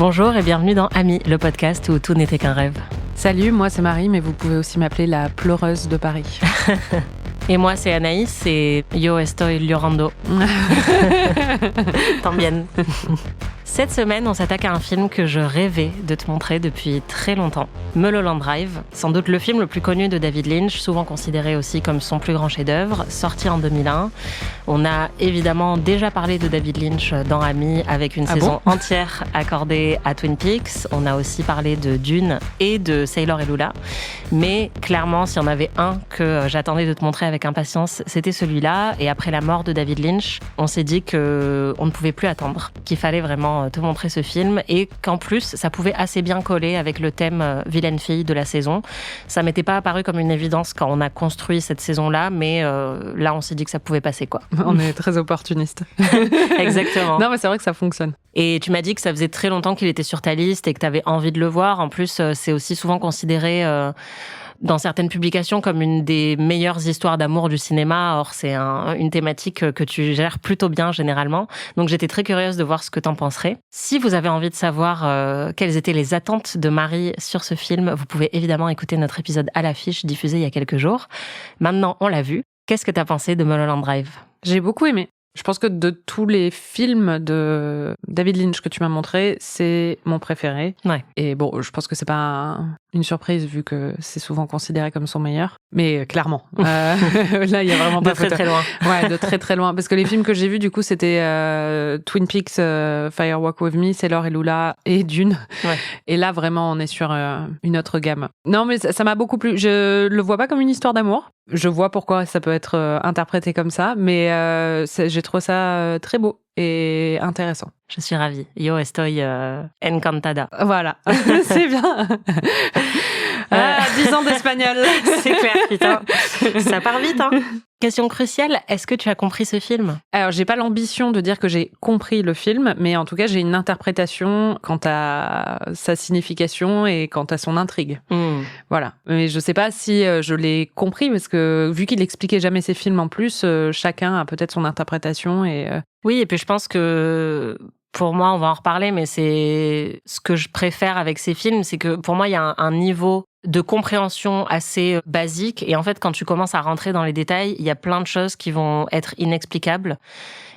Bonjour et bienvenue dans Amis, le podcast où tout n'était qu'un rêve. Salut, moi c'est Marie, mais vous pouvez aussi m'appeler la pleureuse de Paris. Et moi c'est Anaïs et yo estoy llorando. También. Cette semaine, on s'attaque à un film que je rêvais de te montrer depuis très longtemps. Mulholland Drive, sans doute le film le plus connu de David Lynch, souvent considéré aussi comme son plus grand chef-d'œuvre, sorti en 2001. On a évidemment déjà parlé de David Lynch dans Amis avec une saison entière accordée à Twin Peaks. On a aussi parlé de Dune et de Sailor et Lula. Mais clairement, s'il y en avait un que j'attendais de te montrer avec impatience, c'était celui-là. Et après la mort de David Lynch, on s'est dit qu'on ne pouvait plus attendre, qu'il fallait vraiment te montrer ce film et qu'en plus, ça pouvait assez bien coller avec le thème vilaine-fille de la saison. Ça m'était pas apparu comme une évidence quand on a construit cette saison-là, mais là, on s'est dit que ça pouvait passer, quoi. On est très opportuniste. Exactement. Non, mais c'est vrai que ça fonctionne. Et tu m'as dit que ça faisait très longtemps qu'il était sur ta liste et que tu avais envie de le voir. En plus, c'est aussi souvent considéré dans certaines publications comme une des meilleures histoires d'amour du cinéma. Or, c'est une thématique que tu gères plutôt bien généralement. Donc, j'étais très curieuse de voir ce que t'en penserais. Si vous avez envie de savoir quelles étaient les attentes de Marie sur ce film, vous pouvez évidemment écouter notre épisode à l'affiche diffusé il y a quelques jours. Maintenant, on l'a vu. Qu'est-ce que t'as pensé de Mulholland Drive ? J'ai beaucoup aimé. Je pense que de tous les films de David Lynch que tu m'as montré, c'est mon préféré. Ouais. Et bon, je pense que c'est pas une surprise vu que c'est souvent considéré comme son meilleur. Mais clairement, là, il y a vraiment pas de très très loin. Ouais, de très très loin. Parce que les films que j'ai vus, du coup, c'était Twin Peaks, Fire Walk With Me, Sailor et Lula et Dune. Ouais. Et là, vraiment, on est sur une autre gamme. Non, mais ça m'a beaucoup plu. Je le vois pas comme une histoire d'amour. Je vois pourquoi ça peut être interprété comme ça, mais j'ai trouvé ça très beau et intéressant. Je suis ravie. Yo estoy encantada. Voilà, c'est bien. 10 ans d'espagnol. C'est clair, putain. Ça part vite, hein. Question cruciale, est-ce que tu as compris ce film ? Alors, j'ai pas l'ambition de dire que j'ai compris le film, mais en tout cas, j'ai une interprétation quant à sa signification et quant à son intrigue. Voilà. Mais je sais pas si je l'ai compris, parce que vu qu'il expliquait jamais ses films en plus, chacun a peut-être son interprétation et... Oui, et puis je pense que... Pour moi, on va en reparler, mais c'est ce que je préfère avec ces films, c'est que pour moi, il y a un niveau de compréhension assez basique. Et en fait, quand tu commences à rentrer dans les détails, il y a plein de choses qui vont être inexplicables.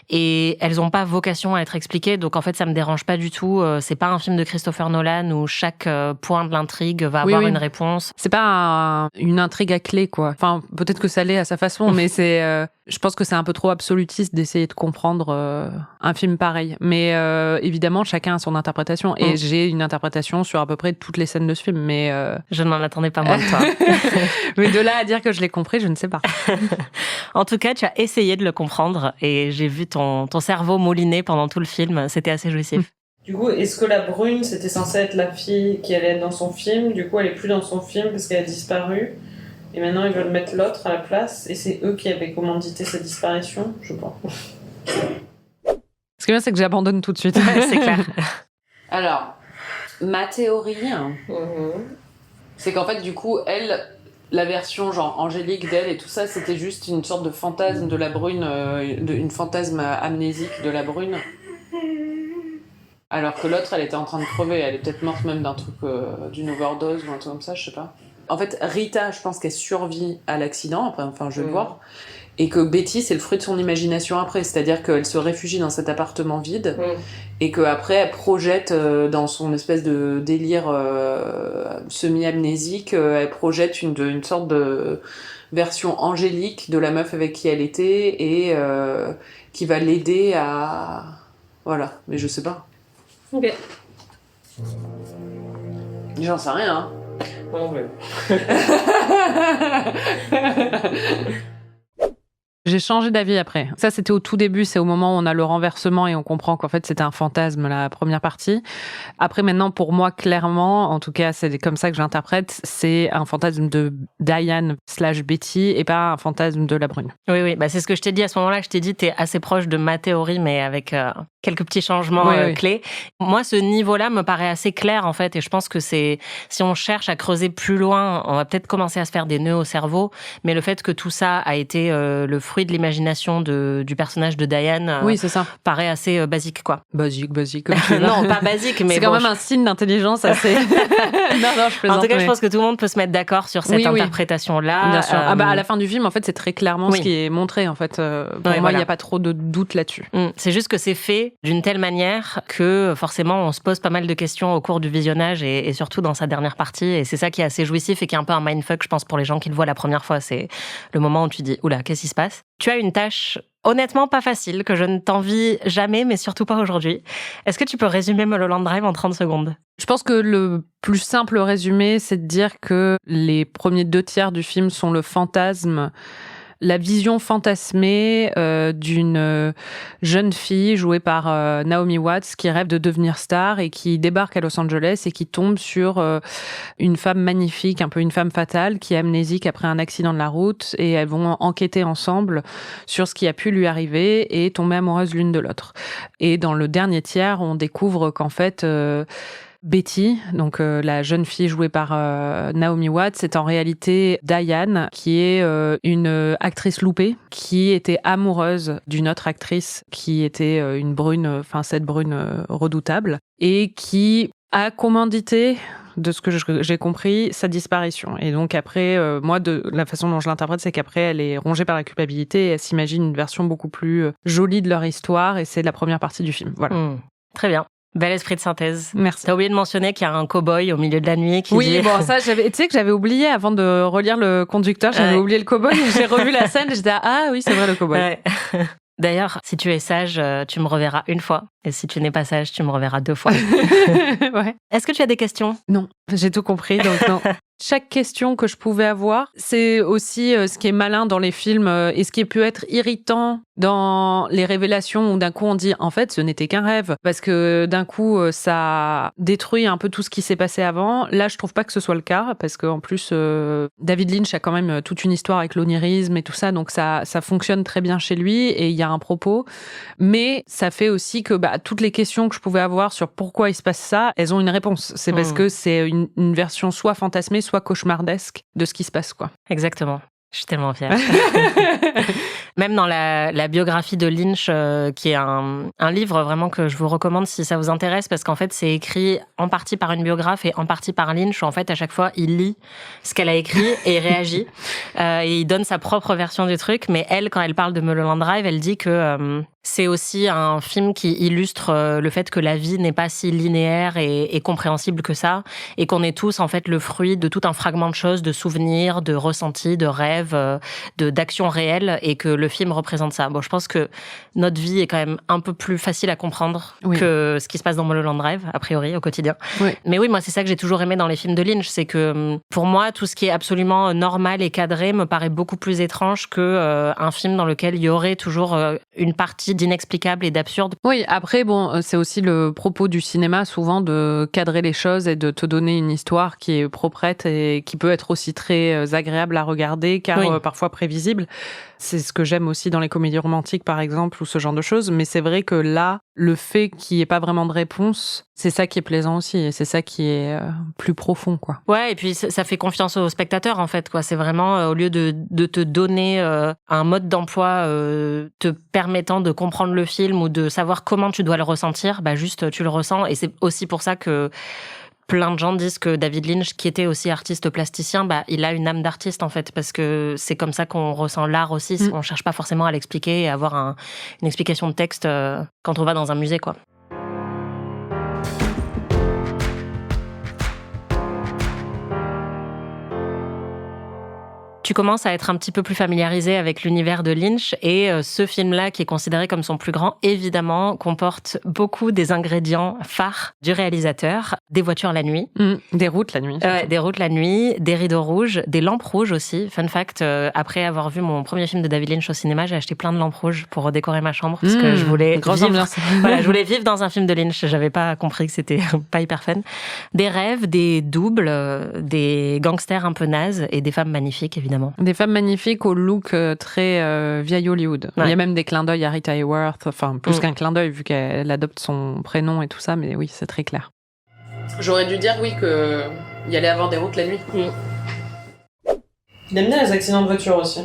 Et elles n'ont pas vocation à être expliquées, donc en fait ça me dérange pas du tout. C'est pas un film de Christopher Nolan où chaque point de l'intrigue va avoir une réponse. C'est pas une intrigue à clé, quoi. Enfin, peut-être que ça l'est à sa façon, mais c'est. Je pense que c'est un peu trop absolutiste d'essayer de comprendre un film pareil. Mais évidemment, chacun a son interprétation, et j'ai une interprétation sur à peu près toutes les scènes de ce film. Mais je n'en attendais pas moins de toi. Mais de là à dire que je l'ai compris, je ne sais pas. En tout cas, tu as essayé de le comprendre, et j'ai vu ton cerveau mouliner pendant tout le film. C'était assez jouissif. Du coup, est-ce que la brune, c'était censé être la fille qui allait être dans son film ? Du coup, elle est plus dans son film parce qu'elle a disparu. Et maintenant, ils veulent mettre l'autre à la place. Et c'est eux qui avaient commandité sa disparition, je pense. Ce qui est bien, c'est que j'abandonne tout de suite. C'est clair. Alors, ma théorie, c'est qu'en fait, du coup, elle... La version genre angélique d'elle et tout ça, c'était juste une sorte de fantasme de la brune, une fantasme amnésique de la brune. Alors que l'autre, elle était en train de crever, elle est peut-être morte même d'un truc, d'une overdose ou un truc comme ça, je sais pas. En fait, Rita, je pense qu'elle survit à l'accident, après, enfin, je vais voir. Et que Betty, c'est le fruit de son imagination après, c'est-à-dire qu'elle se réfugie dans cet appartement vide et qu'après elle projette dans son espèce de délire semi-amnésique, elle projette une sorte de version angélique de la meuf avec qui elle était et qui va l'aider à... Voilà, mais je sais pas. Ok. J'en sais rien, hein. Non, mais... J'ai changé d'avis après. Ça, c'était au tout début, c'est au moment où on a le renversement et on comprend qu'en fait, c'était un fantasme, la première partie. Après, maintenant, pour moi, clairement, en tout cas, c'est comme ça que j'interprète, c'est un fantasme de Diane/Betty et pas un fantasme de la brune. Oui, bah c'est ce que je t'ai dit à ce moment-là, que je t'ai dit, t'es assez proche de ma théorie, mais avec quelques petits changements clés. Moi, ce niveau-là me paraît assez clair, en fait, et je pense que si on cherche à creuser plus loin, on va peut-être commencer à se faire des nœuds au cerveau, mais le fait que tout ça a été le fruit fruit de l'imagination du personnage de Diane. Oui, c'est ça. Paraît assez basique, quoi. Basique, comme tu veux. Non, pas basique, mais c'est quand même un signe d'intelligence assez. non, je plaisante. En tout cas, je pense que tout le monde peut se mettre d'accord sur cette interprétation-là. Bien sûr. À la fin du film, en fait, c'est très clairement ce qui est montré. En fait, pour moi, il n'y a pas trop de doute là-dessus. C'est juste que c'est fait d'une telle manière que forcément, on se pose pas mal de questions au cours du visionnage et surtout dans sa dernière partie. Et c'est ça qui est assez jouissif et qui est un peu un mindfuck, je pense, pour les gens qui le voient la première fois. C'est le moment où tu dis, oula, qu'est-ce qui se passe? Tu as une tâche honnêtement pas facile, que je ne t'envie jamais, mais surtout pas aujourd'hui. Est-ce que tu peux résumer Mulholland Drive en 30 secondes? Je pense que le plus simple résumé, c'est de dire que les premiers 2/3 du film sont le fantasme, la vision fantasmée d'une jeune fille jouée par Naomi Watts qui rêve de devenir star et qui débarque à Los Angeles et qui tombe sur une femme magnifique, un peu une femme fatale, qui est amnésique après un accident de la route, et elles vont enquêter ensemble sur ce qui a pu lui arriver et tomber amoureuses l'une de l'autre. Et dans le dernier tiers, on découvre qu'en fait... Betty, donc la jeune fille jouée par Naomi Watts, c'est en réalité Diane, qui est une actrice loupée, qui était amoureuse d'une autre actrice qui était une brune, cette brune redoutable, et qui a commandité, de ce que j'ai compris, sa disparition. Et donc après, moi, de la façon dont je l'interprète, c'est qu'après, elle est rongée par la culpabilité et elle s'imagine une version beaucoup plus jolie de leur histoire, et c'est la première partie du film. Voilà. Très bien. Bel esprit de synthèse. Merci. T'as oublié de mentionner qu'il y a un cow-boy au milieu de la nuit qui dit... Oui, bon, ça, tu sais que j'avais oublié, avant de relire le conducteur, j'avais oublié le cow-boy, j'ai revu la scène, et j'étais ah oui, c'est vrai, le cow-boy. Ouais. D'ailleurs, si tu es sage, tu me reverras une fois. Et si tu n'es pas sage, tu me reverras 2 fois. Ouais. Est-ce que tu as des questions? Non, j'ai tout compris, donc non. Chaque question que je pouvais avoir, c'est aussi ce qui est malin dans les films et ce qui peut être irritant dans les révélations où d'un coup on dit en fait ce n'était qu'un rêve, parce que d'un coup ça détruit un peu tout ce qui s'est passé avant. Là, je trouve pas que ce soit le cas, parce qu'en plus David Lynch a quand même toute une histoire avec l'onirisme et tout ça, donc ça fonctionne très bien chez lui et il y a un propos, mais ça fait aussi que toutes les questions que je pouvais avoir sur pourquoi il se passe ça, elles ont une réponse. C'est parce que c'est une version soit fantasmée, soit cauchemardesque de ce qui se passe, quoi. Exactement. Je suis tellement fière. Même dans la biographie de Lynch, qui est un livre vraiment que je vous recommande si ça vous intéresse, parce qu'en fait, c'est écrit en partie par une biographe et en partie par Lynch, où en fait, à chaque fois, il lit ce qu'elle a écrit et réagit. Et il donne sa propre version du truc. Mais elle, quand elle parle de Mulholland Drive, elle dit que c'est aussi un film qui illustre le fait que la vie n'est pas si linéaire et compréhensible que ça, et qu'on est tous, en fait, le fruit de tout un fragment de choses, de souvenirs, de ressentis, de rêves, d'actions réelles, et que le film représente ça. Bon, je pense que notre vie est quand même un peu plus facile à comprendre que ce qui se passe dans Mulholland Drive, a priori, au quotidien. Oui. Mais oui, moi, c'est ça que j'ai toujours aimé dans les films de Lynch, c'est que pour moi, tout ce qui est absolument normal et cadré me paraît beaucoup plus étrange que un film dans lequel il y aurait toujours une partie d'inexplicable et d'absurde. Oui, après, bon, c'est aussi le propos du cinéma, souvent, de cadrer les choses et de te donner une histoire qui est proprette et qui peut être aussi très agréable à regarder, car parfois prévisible. C'est ce que j'aime aussi dans les comédies romantiques, par exemple, ou ce genre de choses. Mais c'est vrai que là, le fait qu'il n'y ait pas vraiment de réponse, c'est ça qui est plaisant aussi. Et c'est ça qui est plus profond, quoi. Ouais, et puis ça fait confiance au spectateur, en fait, quoi. C'est vraiment, au lieu de te donner un mode d'emploi te permettant de comprendre le film ou de savoir comment tu dois le ressentir, juste tu le ressens. Et c'est aussi pour ça que plein de gens disent que David Lynch, qui était aussi artiste plasticien, il a une âme d'artiste, en fait, parce que c'est comme ça qu'on ressent l'art aussi. On cherche pas forcément à l'expliquer et à avoir une explication de texte quand on va dans un musée, quoi. Tu commences à être un petit peu plus familiarisé avec l'univers de Lynch, et ce film-là, qui est considéré comme son plus grand, évidemment, comporte beaucoup des ingrédients phares du réalisateur. Des voitures la nuit. Des routes la nuit. Des routes la nuit, des rideaux rouges, des lampes rouges aussi. Fun fact, après avoir vu mon premier film de David Lynch au cinéma, j'ai acheté plein de lampes rouges pour redécorer ma chambre, parce que je voulais je voulais vivre dans un film de Lynch. J'avais pas compris que c'était pas hyper fun. Des rêves, des doubles, des gangsters un peu nazes et des femmes magnifiques, évidemment. Des femmes magnifiques au look très vieille Hollywood. Ouais. Il y a même des clins d'œil à Rita Hayworth, enfin plus qu'un clin d'œil vu qu'elle adopte son prénom et tout ça, mais oui, c'est très clair. J'aurais dû dire qu'il y allait avoir des routes la nuit. Il aime bien les accidents de voiture aussi.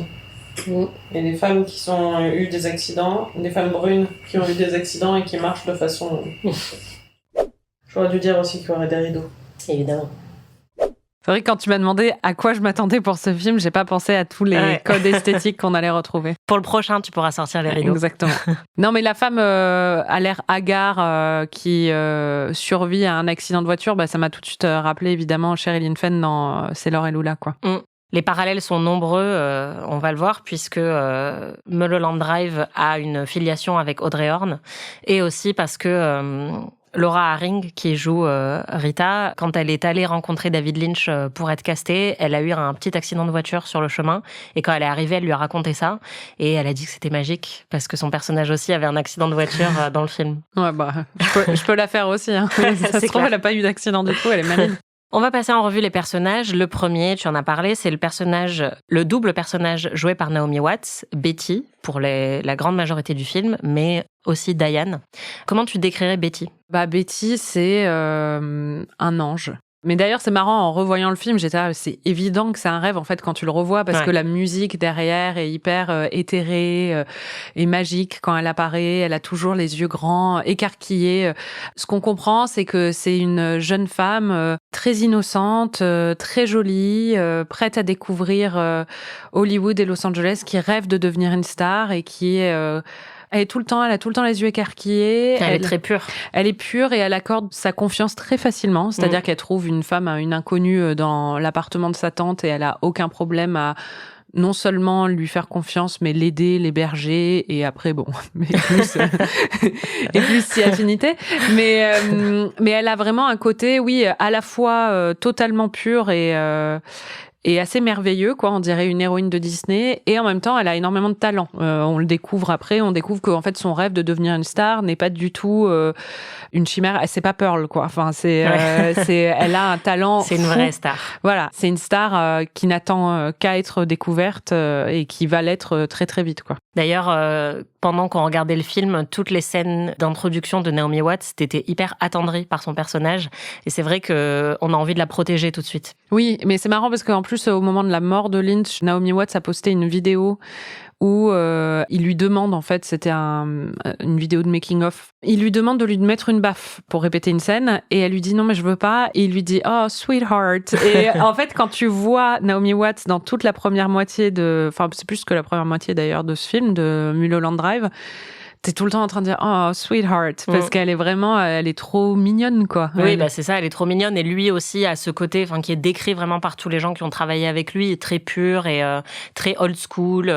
Et les femmes qui ont eu des accidents, des femmes brunes qui ont eu des accidents et qui marchent de façon... J'aurais dû dire aussi qu'il y aurait des rideaux. Évidemment. C'est vrai que quand tu m'as demandé à quoi je m'attendais pour ce film, j'ai pas pensé à tous les codes esthétiques qu'on allait retrouver. Pour le prochain, tu pourras sortir les rideaux. Exactement. Non, mais la femme a l'air hagard qui survit à un accident de voiture, ça m'a tout de suite rappelé évidemment Sherilyn Fenn dans Sailor et Lula, quoi. Les parallèles sont nombreux, on va le voir, puisque Mulholland Drive a une filiation avec Audrey Horne, et aussi parce que Laura Harring, qui joue Rita, quand elle est allée rencontrer David Lynch pour être castée, elle a eu un petit accident de voiture sur le chemin, et quand elle est arrivée, elle lui a raconté ça, et elle a dit que c'était magique, parce que son personnage aussi avait un accident de voiture dans le film. Ouais, je peux la faire aussi, hein. Ça se trouve, elle a pas eu d'accident du tout, elle est maligne. On va passer en revue les personnages. Le premier, tu en as parlé, c'est le double personnage joué par Naomi Watts, Betty, pour la grande majorité du film, mais aussi Diane. Comment tu décrirais Betty ? Betty, c'est un ange. Mais d'ailleurs, c'est marrant, en revoyant le film, j'étais là, c'est évident que c'est un rêve, en fait, quand tu le revois, parce que la musique derrière est hyper éthérée et magique quand elle apparaît. Elle a toujours les yeux grands, écarquillés. Ce qu'on comprend, c'est que c'est une jeune femme très innocente, très jolie, prête à découvrir Hollywood et Los Angeles, qui rêve de devenir une star et qui est... elle a tout le temps les yeux écarquillés. Elle est très pure. Elle est pure et elle accorde sa confiance très facilement. C'est-à-dire qu'elle trouve une femme, une inconnue dans l'appartement de sa tante et elle a aucun problème à non seulement lui faire confiance, mais l'aider, l'héberger et après, mais plus, et plus si affinité. Mais elle a vraiment un côté, oui, à la fois totalement pur et assez merveilleux, quoi. On dirait une héroïne de Disney. Et en même temps, elle a énormément de talent. On le découvre après. On découvre qu'en fait, son rêve de devenir une star n'est pas du tout une chimère. C'est pas Pearl, quoi. Enfin, elle a un talent. C'est une vraie star. Voilà. C'est une star qui n'attend qu'à être découverte et qui va l'être très, très vite, quoi. D'ailleurs, pendant qu'on regardait le film, toutes les scènes d'introduction de Naomi Watts étaient hyper attendries par son personnage. Et c'est vrai qu'on a envie de la protéger tout de suite. Oui, mais c'est marrant parce qu'en plus, au moment de la mort de Lynch, Naomi Watts a posté une vidéo où il lui demande, en fait, c'était une vidéo de making-of, il lui demande de lui mettre une baffe pour répéter une scène, et elle lui dit non mais je veux pas, et il lui dit oh sweetheart. Et en fait, quand tu vois Naomi Watts dans toute la première moitié c'est plus que la première moitié d'ailleurs de ce film, de Mulholland Drive, t'es tout le temps en train de dire oh sweetheart, parce qu'elle est vraiment, elle est trop mignonne, quoi. Oui, c'est ça, elle est trop mignonne, et lui aussi a ce côté, qui est décrit vraiment par tous les gens qui ont travaillé avec lui, très pur et très old school,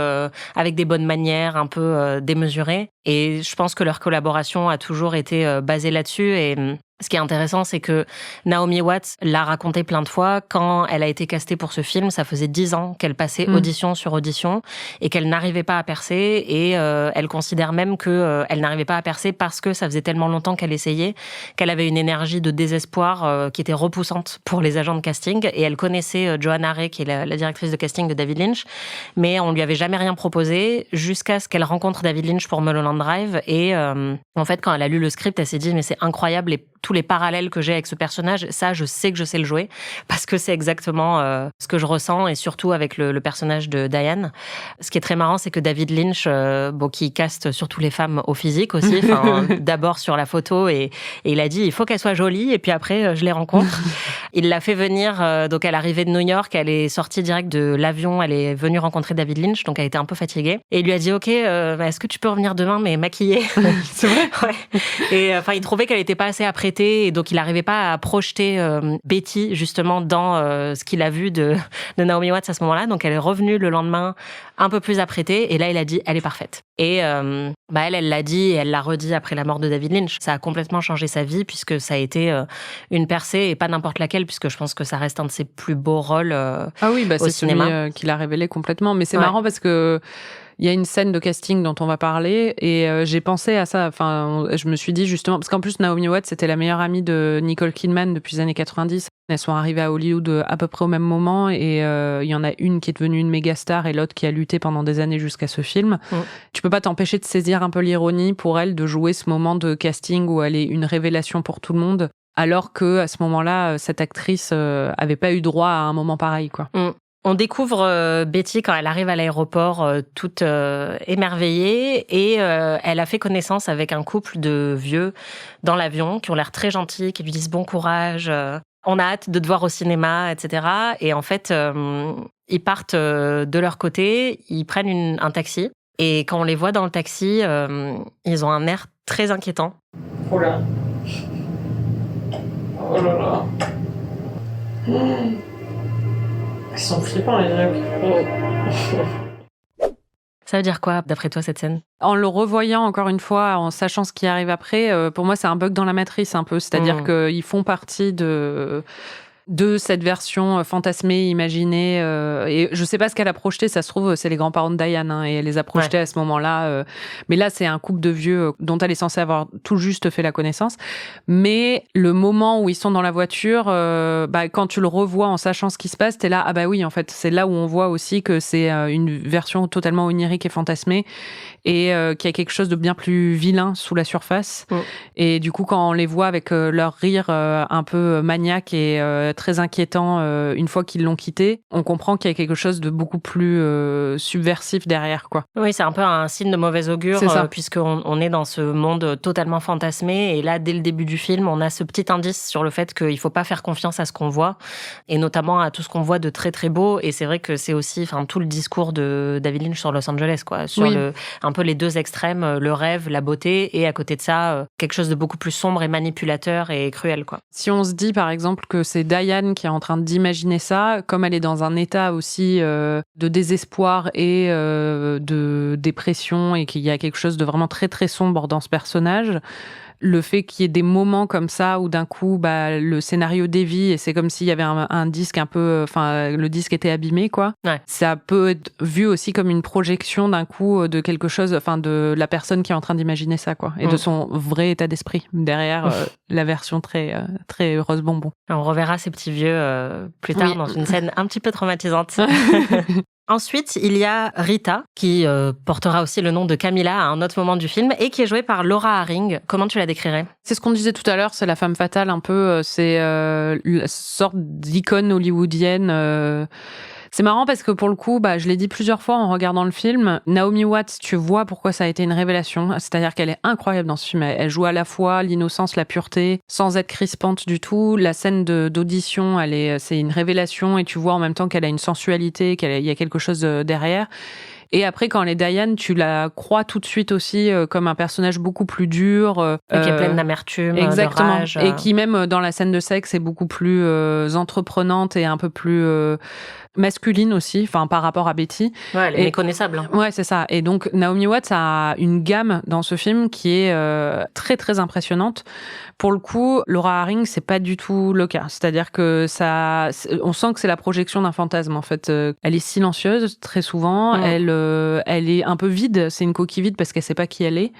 avec des bonnes manières, un peu démesurées. Et je pense que leur collaboration a toujours été basée là-dessus. Et ce qui est intéressant, c'est que Naomi Watts l'a raconté plein de fois. Quand elle a été castée pour ce film, ça faisait 10 ans qu'elle passait audition sur audition et qu'elle n'arrivait pas à percer. Et elle considère même que elle n'arrivait pas à percer parce que ça faisait tellement longtemps qu'elle essayait, qu'elle avait une énergie de désespoir qui était repoussante pour les agents de casting. Et elle connaissait Joanna Ray, qui est la directrice de casting de David Lynch, mais on lui avait jamais rien proposé jusqu'à ce qu'elle rencontre David Lynch pour Mulholland Drive. Et en fait, quand elle a lu le script, elle s'est dit mais c'est incroyable, tous les parallèles que j'ai avec ce personnage, ça, je sais que je sais le jouer, parce que c'est exactement ce que je ressens, et surtout avec le personnage de Diane. Ce qui est très marrant, c'est que David Lynch, qui caste surtout les femmes au physique aussi, d'abord sur la photo, et il a dit, il faut qu'elle soit jolie, et puis après, je les rencontre. Il l'a fait venir, donc elle arrivait de New York, elle est sortie direct de l'avion, elle est venue rencontrer David Lynch, donc elle était un peu fatiguée, et il lui a dit, ok, est-ce que tu peux revenir demain, mais maquillée? C'est vrai? Ouais. Et il trouvait qu'elle était pas assez apprêtée, et donc il n'arrivait pas à projeter Betty justement dans ce qu'il a vu de Naomi Watts à ce moment-là. Donc elle est revenue le lendemain un peu plus apprêtée, et là il a dit elle est parfaite. Et elle l'a dit et elle l'a redit après la mort de David Lynch. Ça a complètement changé sa vie, puisque ça a été une percée, et pas n'importe laquelle, puisque je pense que ça reste un de ses plus beaux rôles au cinéma. C'est celui qu'il a révélé complètement. Mais c'est marrant parce que il y a une scène de casting dont on va parler, et j'ai pensé à ça. Je me suis dit justement, parce qu'en plus Naomi Watts c'était la meilleure amie de Nicole Kidman depuis les années 90. Elles sont arrivées à Hollywood à peu près au même moment, et il y en a une qui est devenue une méga star et l'autre qui a lutté pendant des années jusqu'à ce film. Tu peux pas t'empêcher de saisir un peu l'ironie pour elle de jouer ce moment de casting où elle est une révélation pour tout le monde, alors que à ce moment-là, cette actrice avait pas eu droit à un moment pareil, quoi. On découvre Betty quand elle arrive à l'aéroport toute émerveillée et elle a fait connaissance avec un couple de vieux dans l'avion qui ont l'air très gentils, qui lui disent bon courage, on a hâte de te voir au cinéma, etc. Et en fait, ils partent de leur côté, ils prennent un taxi et quand on les voit dans le taxi, ils ont un air très inquiétant. Oh là. Oh là là. Ils sont flippants, les mecs. Ça veut dire quoi, d'après toi, cette scène ? En le revoyant encore une fois, en sachant ce qui arrive après, pour moi, c'est un bug dans la matrice un peu. C'est-à-dire qu'ils font partie de cette version fantasmée, imaginée. Et je sais pas ce qu'elle a projeté, ça se trouve, c'est les grands-parents de Diane, hein, et elle les a projetés à ce moment-là. Mais là, c'est un couple de vieux dont elle est censée avoir tout juste fait la connaissance. Mais le moment où ils sont dans la voiture, quand tu le revois en sachant ce qui se passe, t'es là, ah bah oui, en fait, c'est là où on voit aussi que c'est une version totalement onirique et fantasmée, et qu'il y a quelque chose de bien plus vilain sous la surface. Et du coup, quand on les voit avec leur rire un peu maniaque et très inquiétant une fois qu'ils l'ont quitté, on comprend qu'il y a quelque chose de beaucoup plus subversif derrière, quoi. Oui, c'est un peu un signe de mauvais augure, puisqu'on est dans ce monde totalement fantasmé, et là, dès le début du film, on a ce petit indice sur le fait qu'il faut pas faire confiance à ce qu'on voit, et notamment à tout ce qu'on voit de très très beau, et c'est vrai que c'est aussi tout le discours de David Lynch sur Los Angeles, quoi, sur un peu les deux extrêmes, le rêve, la beauté, et à côté de ça, quelque chose de beaucoup plus sombre et manipulateur et cruel, quoi. Si on se dit, par exemple, que c'est Diane qui est en train d'imaginer ça, comme elle est dans un état aussi de désespoir et de dépression, et qu'il y a quelque chose de vraiment très très sombre dans ce personnage, le fait qu'il y ait des moments comme ça où d'un coup le scénario dévie et c'est comme s'il y avait un disque un peu, le disque était abîmé, quoi. Ouais. Ça peut être vu aussi comme une projection d'un coup de quelque chose, de la personne qui est en train d'imaginer ça, quoi, et de son vrai état d'esprit derrière la version très très rose bonbon. On reverra ces petits vieux plus tard dans une scène un petit peu traumatisante. Ensuite, il y a Rita, qui portera aussi le nom de Camilla à un autre moment du film, et qui est jouée par Laura Harring. Comment tu la décrirais ? C'est ce qu'on disait tout à l'heure, c'est la femme fatale un peu, c'est la sorte d'icône hollywoodienne. C'est marrant parce que pour le coup, je l'ai dit plusieurs fois en regardant le film, Naomi Watts, tu vois pourquoi ça a été une révélation. C'est-à-dire qu'elle est incroyable dans ce film. Elle joue à la fois l'innocence, la pureté, sans être crispante du tout. La scène d'audition, c'est une révélation, et tu vois en même temps qu'elle a une sensualité, qu'il y a quelque chose derrière. Et après, quand elle est Diane, tu la crois tout de suite aussi comme un personnage beaucoup plus dur. Et qui est pleine d'amertume, exactement, de rage. Et qui, même dans la scène de sexe, est beaucoup plus entreprenante et un peu plus masculine aussi, par rapport à Betty. Ouais, elle est méconnaissable. Hein. Ouais, c'est ça. Et donc, Naomi Watts a une gamme dans ce film qui est très, très impressionnante. Pour le coup, Laura Harring, c'est pas du tout le cas. C'est-à-dire que on sent que c'est la projection d'un fantasme, en fait. Elle est silencieuse, très souvent. Elle est un peu vide. C'est une coquille vide parce qu'elle sait pas qui elle est.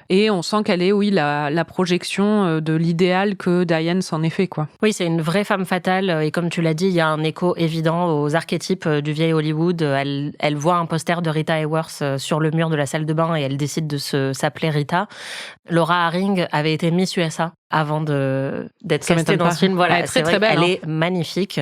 Et on sent qu'elle est, la projection de l'idéal que Diane s'en est fait, quoi. Oui, c'est une vraie femme fatale. Et comme tu l'as dit, il y a un écho évident aux archétypes du vieil Hollywood. Elle voit un poster de Rita Hayworth sur le mur de la salle de bain et elle décide de s'appeler Rita. Laura Harring avait été Miss USA avant d'être castée dans ce film. Voilà, elle est très, très belle. Elle est magnifique.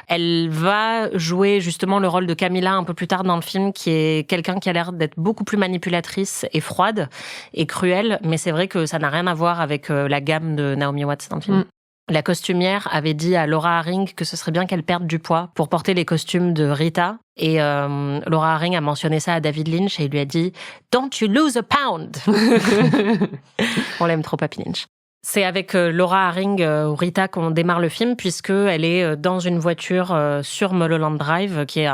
Elle va jouer justement le rôle de Camilla un peu plus tard dans le film, qui est quelqu'un qui a l'air d'être beaucoup plus manipulatrice et froide et cruelle, mais c'est vrai que ça n'a rien à voir avec la gamme de Naomi Watts dans le film. La costumière avait dit à Laura Harring que ce serait bien qu'elle perde du poids pour porter les costumes de Rita. Et Laura Harring a mentionné ça à David Lynch et il lui a dit « Don't you lose a pound !» On l'aime trop, Papy Lynch. C'est avec Laura Harring ou Rita qu'on démarre le film, puisqu'elle est dans une voiture sur Mulholland Drive, qui est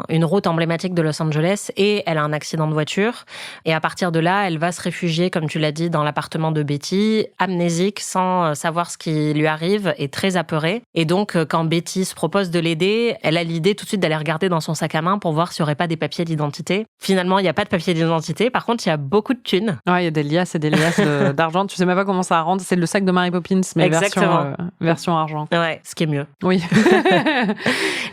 une route emblématique de Los Angeles, et elle a un accident de voiture. Et à partir de là, elle va se réfugier, comme tu l'as dit, dans l'appartement de Betty, amnésique, sans savoir ce qui lui arrive, et très apeurée. Et donc, quand Betty se propose de l'aider, elle a l'idée tout de suite d'aller regarder dans son sac à main pour voir s'il n'y aurait pas des papiers d'identité. Finalement, il n'y a pas de papiers d'identité. Par contre, il y a beaucoup de thunes. Ouais, il y a des liasses et des liasses d'argent. Tu sais même pas comment ça rentre. C'est le sac de Mary Poppins, mais version argent. Ouais, ce qui est mieux. Oui.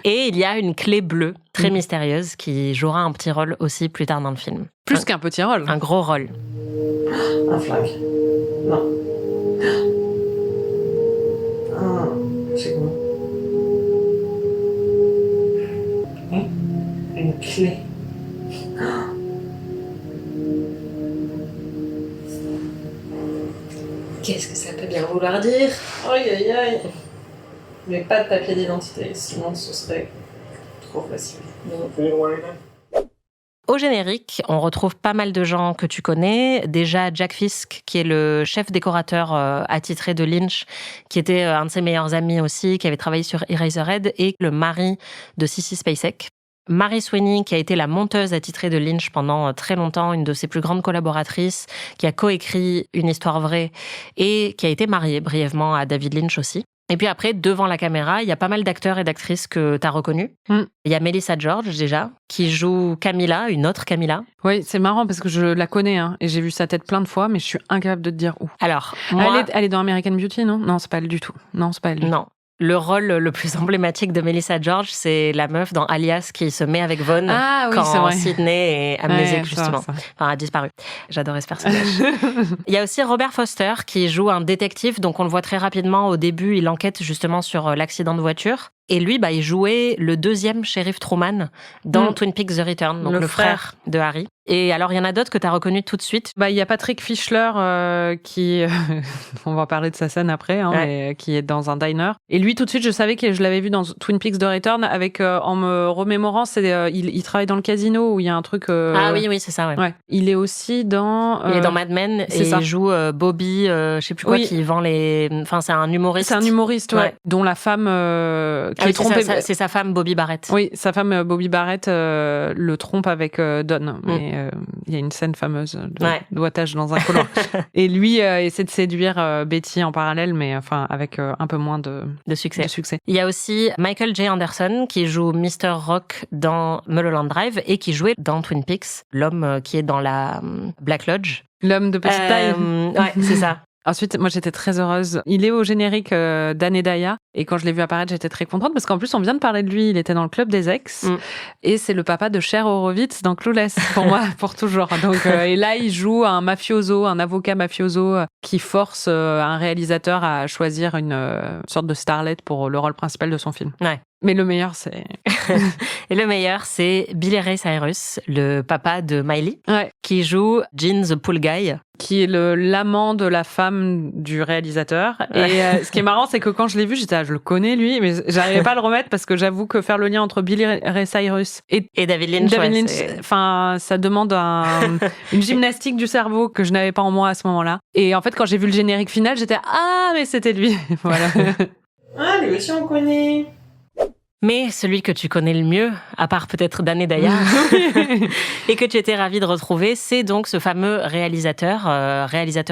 Et il y a une clé bleue très mystérieuse qui jouera un petit rôle aussi plus tard dans le film. Plus qu'un petit rôle. Un gros rôle. Un flag. Non. C'est bon. clé. Qu'est-ce que ça peut bien vouloir dire? Aïe aïe aïe. Mais pas de papier d'identité, sinon ce serait trop facile. Au générique, on retrouve pas mal de gens que tu connais. Déjà Jack Fisk, qui est le chef décorateur attitré de Lynch, qui était un de ses meilleurs amis aussi, qui avait travaillé sur Eraserhead, et le mari de Sissy Spacek. Mary Sweeney, qui a été la monteuse attitrée de Lynch pendant très longtemps, une de ses plus grandes collaboratrices, qui a coécrit Une histoire vraie et qui a été mariée brièvement à David Lynch aussi. Et puis après, devant la caméra, il y a pas mal d'acteurs et d'actrices que tu as reconnus. Il y a Melissa George, déjà, qui joue Camilla, une autre Camilla. Oui, c'est marrant parce que je la connais, et j'ai vu sa tête plein de fois, mais je suis incapable de te dire où. Alors, moi... Elle est dans American Beauty, non? Non, c'est pas elle du tout. Non, c'est pas elle du tout. Non. Le rôle le plus emblématique de Melissa George, c'est la meuf dans Alias qui se met avec Vaughn quand Sydney est amnésique, justement. Enfin, a disparu. J'adorais ce personnage. Il y a aussi Robert Foster qui joue un détective, donc on le voit très rapidement. Au début, il enquête justement sur l'accident de voiture. Et lui, il jouait le deuxième shérif Truman dans Twin Peaks The Return, donc le frère de Harry. Et alors, il y en a d'autres que tu as reconnus tout de suite. Il y a Patrick Fischler qui, on va parler de sa scène après, mais qui est dans un diner. Et lui, tout de suite, je savais que je l'avais vu dans Twin Peaks The Return avec, en me remémorant, il travaille dans le casino où il y a un truc. Ah oui, c'est ça, ouais. Il est aussi dans. Il est dans Mad Men et il joue Bobby, je sais plus quoi, qui vend les. Enfin, c'est un humoriste. C'est un humoriste, dont la femme. C'est sa femme Bobby Barrett. Oui, sa femme Bobby Barrett le trompe avec Don. Mais il y a une scène fameuse de doigtage dans un couloir. Et lui essaie de séduire Betty en parallèle, mais enfin avec un peu moins de succès. Il y a aussi Michael J. Anderson qui joue Mr. Rock dans Mulholland Drive et qui jouait dans Twin Peaks, l'homme qui est dans la Black Lodge. L'homme de petite taille. Ouais, c'est ça. Ensuite, moi, j'étais très heureuse. Il est au générique d'Anne et Daya. Et quand je l'ai vu apparaître, j'étais très contente parce qu'en plus, on vient de parler de lui. Il était dans le Club des Ex. Et c'est le papa de Cher Horowitz dans Clueless, pour moi, pour toujours. Donc, et là, il joue un mafioso, un avocat mafioso qui force un réalisateur à choisir une sorte de starlet pour le rôle principal de son film. Ouais. Mais le meilleur, c'est... Et le meilleur, c'est Billy Ray Cyrus, le papa de Miley, qui joue Gene the Pool Guy. Qui est l'amant de la femme du réalisateur. Et ce qui est marrant, c'est que quand je l'ai vu, j'étais je le connais lui, mais j'arrivais pas à le remettre parce que j'avoue que faire le lien entre Billy Ray Cyrus et David Lynch, enfin, ça demande une gymnastique du cerveau que je n'avais pas en moi à ce moment-là. Et en fait, quand j'ai vu le générique final, j'étais mais c'était lui. Voilà. Lui aussi on connaît. Mais celui que tu connais le mieux, à part peut-être d'Anne et Daya, et que tu étais ravie de retrouver, c'est donc ce fameux réalisateur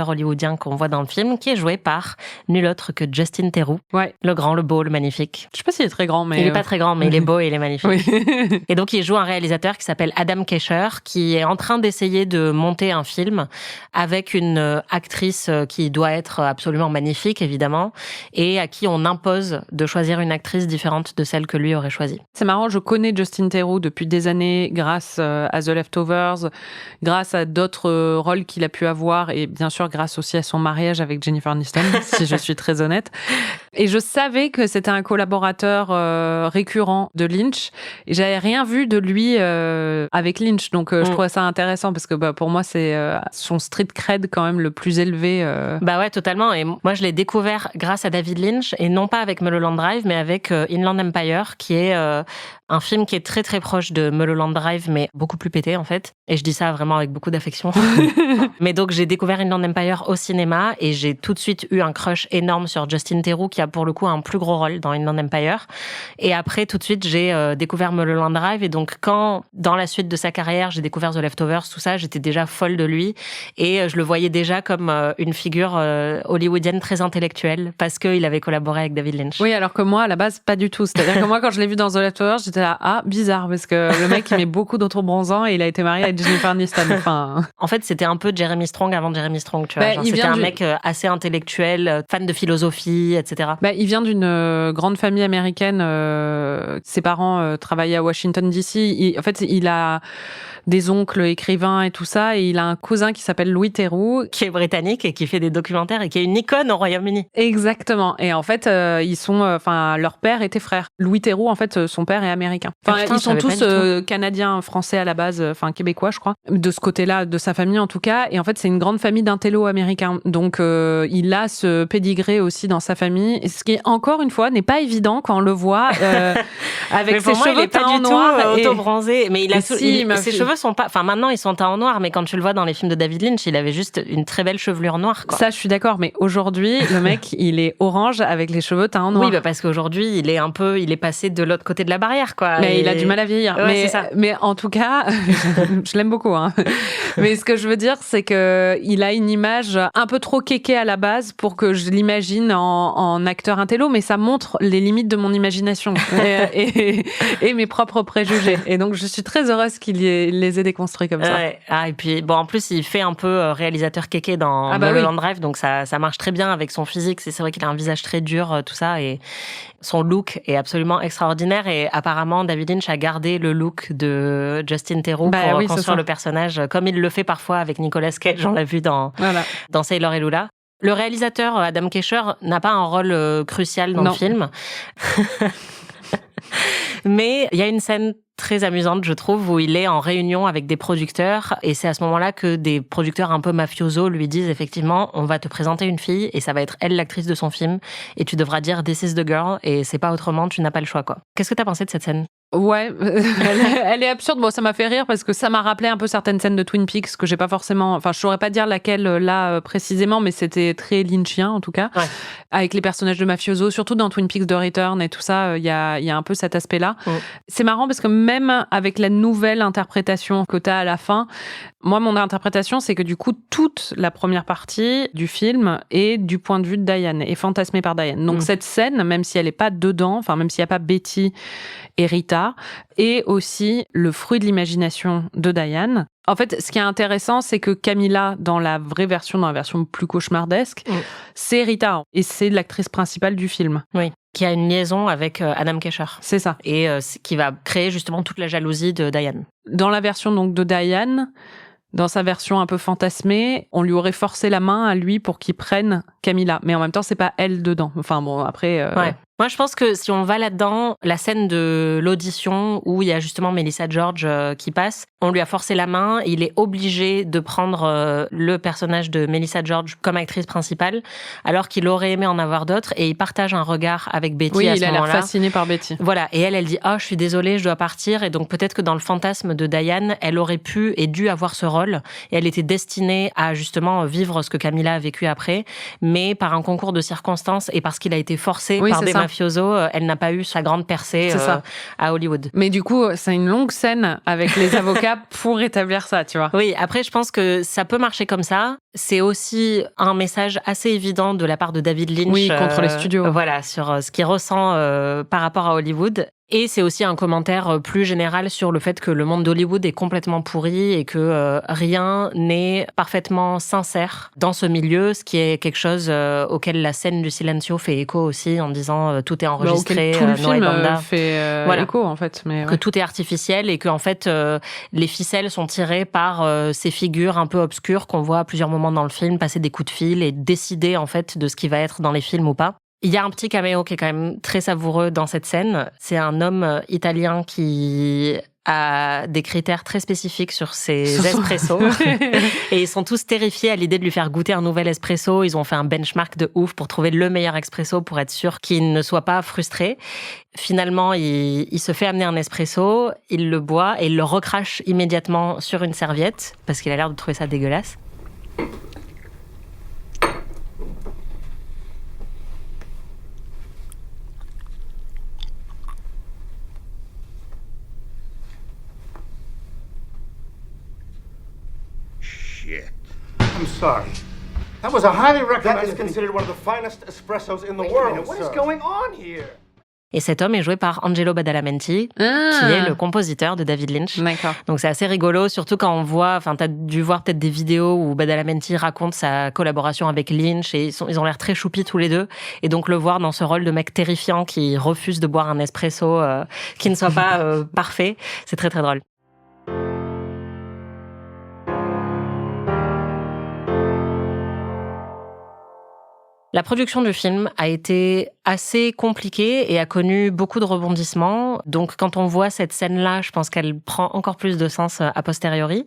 hollywoodien qu'on voit dans le film, qui est joué par nul autre que Justin Theroux. Ouais. Le grand, le beau, le magnifique. Je sais pas s'il est très grand, mais... Il est pas très grand, mais il est beau et il est magnifique. Oui. Et donc, il joue un réalisateur qui s'appelle Adam Kesher, qui est en train d'essayer de monter un film avec une actrice qui doit être absolument magnifique, évidemment, et à qui on impose de choisir une actrice différente de celle que lui aurait choisi. C'est marrant, je connais Justin Theroux depuis des années grâce à The Leftovers, grâce à d'autres rôles qu'il a pu avoir et bien sûr grâce aussi à son mariage avec Jennifer Aniston, si je suis très honnête. Et je savais que c'était un collaborateur récurrent de Lynch et j'avais rien vu de lui avec Lynch, donc je trouvais ça intéressant parce que pour moi c'est son street cred quand même le plus élevé. Bah ouais, totalement. Et moi je l'ai découvert grâce à David Lynch et non pas avec Mulholland Drive mais avec Inland Empire, qui est un film qui est très très proche de Mulholland Drive, mais beaucoup plus pété en fait. Et je dis ça vraiment avec beaucoup d'affection. Mais donc j'ai découvert Inland Empire au cinéma et j'ai tout de suite eu un crush énorme sur Justin Theroux, qui a pour le coup un plus gros rôle dans Inland Empire. Et après tout de suite j'ai découvert Mulholland Drive, et donc quand dans la suite de sa carrière j'ai découvert The Leftovers, tout ça, j'étais déjà folle de lui et je le voyais déjà comme une figure hollywoodienne très intellectuelle parce qu'il avait collaboré avec David Lynch. Oui, alors que moi à la base pas du tout. C'est-à-dire que moi quand je l'ai vu dans The Leftovers, j'étais là bizarre parce que le mec il met beaucoup d'autres bronzants et il a été marié avec Jennifer Aniston. Enfin... En fait c'était un peu Jeremy Strong avant Jeremy Strong, tu vois. Genre, c'était un mec assez intellectuel, fan de philosophie, etc. Il vient d'une grande famille américaine. Ses parents travaillaient à Washington DC. En fait il a des oncles écrivains et tout ça, et il a un cousin qui s'appelle Louis Theroux, qui est britannique et qui fait des documentaires et qui est une icône au Royaume-Uni. Exactement. Et en fait ils sont, leur père était frère. Louis Theroux en fait son père est américain américain. Enfin, ils sont tous canadiens, français à la base, enfin québécois, je crois. De ce côté-là, de sa famille en tout cas. Et en fait, c'est une grande famille d'intello américains. Donc, il a ce pédigré aussi dans sa famille. Ce qui, encore une fois, n'est pas évident quand on le voit avec ses cheveux teints en noir. Auto-bronzé. Mais ses cheveux sont pas... Enfin, maintenant, ils sont teints en noir. Mais quand tu le vois dans les films de David Lynch, il avait juste une très belle chevelure noire, quoi. Ça, je suis d'accord. Mais aujourd'hui, le mec, il est orange avec les cheveux teints en noir. Oui, parce qu'aujourd'hui, il est passé de l'autre côté de la barrière, quoi. Mais il a du mal à vieillir. Ouais, c'est ça. Mais en tout cas, je l'aime beaucoup, hein. Mais ce que je veux dire, c'est que il a une image un peu trop kéké à la base pour que je l'imagine en acteur intello, mais ça montre les limites de mon imagination et mes propres préjugés. Et donc, je suis très heureuse qu'il les ait déconstruits comme ça. Ouais. Ah, et puis, bon, en plus, il fait un peu réalisateur kéké dans Mulholland Drive, donc ça marche très bien avec son physique. C'est vrai qu'il a un visage très dur, tout ça, et son look est absolument extraordinaire. Et apparemment, David Lynch a gardé le look de Justin Theroux pour construire le personnage, comme il le fait parfois avec Nicolas Cage, on l'a vu dans Sailor et Lula. Le réalisateur, Adam Kesher, n'a pas un rôle crucial dans le film. Mais il y a une scène très amusante, je trouve, où il est en réunion avec des producteurs, et c'est à ce moment-là que des producteurs un peu mafiosos lui disent effectivement, on va te présenter une fille et ça va être elle l'actrice de son film et tu devras dire this is the girl et c'est pas autrement, tu n'as pas le choix, quoi. Qu'est-ce que t'as pensé de cette scène? Ouais, elle est absurde. Bon, ça m'a fait rire parce que ça m'a rappelé un peu certaines scènes de Twin Peaks que j'ai pas forcément... Enfin, je saurais pas dire laquelle là précisément, mais c'était très lynchien en tout cas. Ouais. Avec les personnages de mafioso, surtout dans Twin Peaks The Return et tout ça, il y a un peu cet aspect-là. C'est marrant parce que même avec la nouvelle interprétation que t'as à la fin, moi, mon interprétation, c'est que du coup, toute la première partie du film est du point de vue de Diane, est fantasmée par Diane. Donc cette scène, même si elle est pas dedans, enfin même s'il y a pas Betty et Rita, est aussi le fruit de l'imagination de Diane. En fait, ce qui est intéressant, c'est que Camilla, dans la vraie version, dans la version plus cauchemardesque, c'est Rita, et c'est l'actrice principale du film. Oui, qui a une liaison avec Adam Kesher. C'est ça. Et qui va créer justement toute la jalousie de Diane. Dans la version donc de Diane, dans sa version un peu fantasmée, on lui aurait forcé la main à lui pour qu'il prenne Camilla. Mais en même temps, c'est pas elle dedans. Enfin bon, après... Ouais. Moi, je pense que si on va là-dedans, la scène de l'audition où il y a justement Melissa George qui passe, on lui a forcé la main, il est obligé de prendre le personnage de Melissa George comme actrice principale, alors qu'il aurait aimé en avoir d'autres, et il partage un regard avec Betty à ce moment-là. Oui, il a l'air fasciné par Betty. Voilà, et elle dit « Oh, je suis désolée, je dois partir », et donc peut-être que dans le fantasme de Diane, elle aurait pu et dû avoir ce rôle, et elle était destinée à justement vivre ce que Camilla a vécu après, mais par un concours de circonstances et parce qu'il a été forcé par des mafiosos, elle n'a pas eu sa grande percée à Hollywood. Mais du coup, c'est une longue scène avec les avocats pour établir ça, tu vois. Oui, après, je pense que ça peut marcher comme ça. C'est aussi un message assez évident de la part de David Lynch. Oui, contre les studios. Voilà, sur ce qu'il ressent par rapport à Hollywood. Et c'est aussi un commentaire plus général sur le fait que le monde d'Hollywood est complètement pourri et que rien n'est parfaitement sincère dans ce milieu, ce qui est quelque chose auquel la scène du Silencio fait écho aussi en disant tout est enregistré, tout le film fait écho en fait. Mais que tout est artificiel et que en fait les ficelles sont tirées par ces figures un peu obscures qu'on voit à plusieurs moments dans le film passer des coups de fil et décider en fait de ce qui va être dans les films ou pas. Il y a un petit caméo qui est quand même très savoureux dans cette scène. C'est un homme italien qui a des critères très spécifiques sur ses espressos. Et ils sont tous terrifiés à l'idée de lui faire goûter un nouvel espresso. Ils ont fait un benchmark de ouf pour trouver le meilleur espresso pour être sûr qu'il ne soit pas frustré. Finalement, il se fait amener un espresso, il le boit et il le recrache immédiatement sur une serviette parce qu'il a l'air de trouver ça dégueulasse. I'm sorry. That was a highly recommended. That is considered one of the finest espressos in the world. What is going on here? Et cet homme est joué par Angelo Badalamenti, qui est le compositeur de David Lynch. D'accord. Donc c'est assez rigolo, surtout quand on voit, enfin t'as dû voir peut-être des vidéos où Badalamenti raconte sa collaboration avec Lynch et ils ont l'air très choupis tous les deux. Et donc le voir dans ce rôle de mec terrifiant qui refuse de boire un espresso qui ne soit pas parfait, c'est très très drôle. La production du film a été assez compliquée et a connu beaucoup de rebondissements. Donc, quand on voit cette scène-là, je pense qu'elle prend encore plus de sens a posteriori.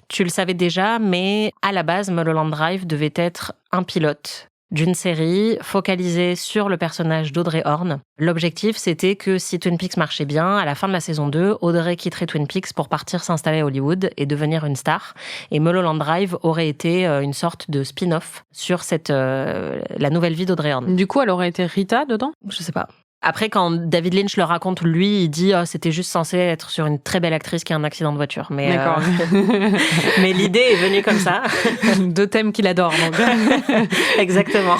Tu le savais déjà, mais à la base, Mulholland Drive devait être un pilote d'une série focalisée sur le personnage d'Audrey Horne. L'objectif, c'était que si Twin Peaks marchait bien, à la fin de la saison 2, Audrey quitterait Twin Peaks pour partir s'installer à Hollywood et devenir une star. Et Mulholland Drive aurait été une sorte de spin-off sur la nouvelle vie d'Audrey Horne. Du coup, elle aurait été Rita dedans ? Je sais pas. Après, quand David Lynch le raconte, lui, il dit c'était juste censé être sur une très belle actrice qui a un accident de voiture. Mais, D'accord. Mais l'idée est venue comme ça. 2 thèmes qu'il adore, donc. Exactement.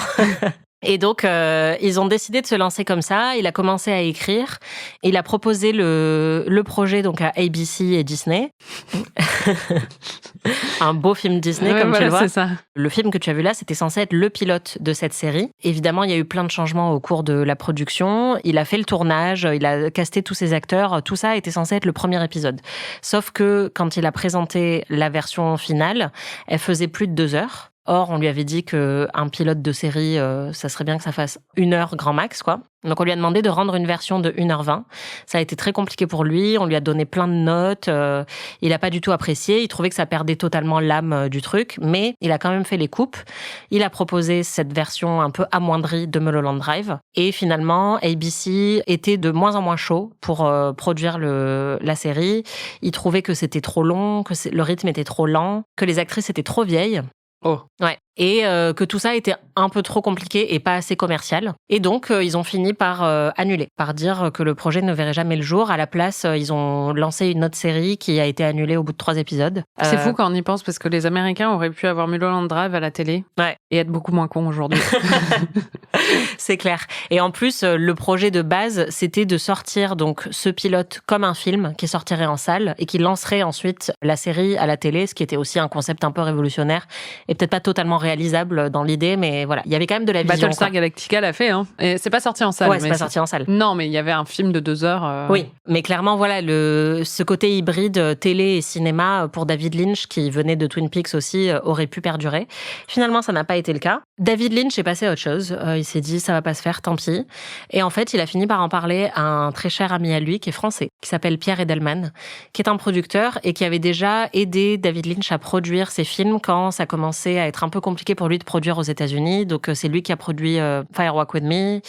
Et donc, ils ont décidé de se lancer comme ça. Il a commencé à écrire. Il a proposé le projet donc à ABC et Disney. Un beau film Disney, comme voilà, tu le vois. C'est ça. Le film que tu as vu là, c'était censé être le pilote de cette série. Évidemment, il y a eu plein de changements au cours de la production. Il a fait le tournage, il a casté tous ses acteurs. Tout ça était censé être le premier épisode. Sauf que quand il a présenté la version finale, elle faisait plus de 2 heures. Or, on lui avait dit qu'un pilote de série, ça serait bien que ça fasse 1 heure grand max, quoi. Donc, on lui a demandé de rendre une version de 1h20. Ça a été très compliqué pour lui. On lui a donné plein de notes. Il a pas du tout apprécié. Il trouvait que ça perdait totalement l'âme du truc. Mais il a quand même fait les coupes. Il a proposé cette version un peu amoindrie de Mulholland Drive. Et finalement, ABC était de moins en moins chaud pour produire la série. Il trouvait que c'était trop long, que le rythme était trop lent, que les actrices étaient trop vieilles. Oh. Ouais. Et que tout ça était un peu trop compliqué et pas assez commercial. Et donc, ils ont fini par annuler, par dire que le projet ne verrait jamais le jour. À la place, ils ont lancé une autre série qui a été annulée au bout de 3 épisodes. C'est fou quand on y pense, parce que les Américains auraient pu avoir Mulholland Drive à la télé et être beaucoup moins cons aujourd'hui. C'est clair. Et en plus, le projet de base, c'était de sortir donc ce pilote comme un film qui sortirait en salle et qui lancerait ensuite la série à la télé, ce qui était aussi un concept un peu révolutionnaire et peut-être pas totalement réalisable dans l'idée, mais voilà, il y avait quand même de la vision. Battlestar Galactica l'a fait, hein. Et c'est pas sorti en salle. Ouais, c'est pas sorti en salle. Non, mais il y avait un film de 2 heures. Oui, mais clairement, voilà, ce côté hybride télé et cinéma pour David Lynch, qui venait de Twin Peaks aussi, aurait pu perdurer. Finalement, ça n'a pas été le cas. David Lynch est passé à autre chose. Il s'est dit, ça va pas se faire, tant pis. Et en fait, il a fini par en parler à un très cher ami à lui, qui est français, qui s'appelle Pierre Edelman, qui est un producteur et qui avait déjà aidé David Lynch à produire ses films quand ça commençait à être un peu compliqué pour lui de produire aux États-Unis. Donc, c'est lui qui a produit Fire Walk With Me,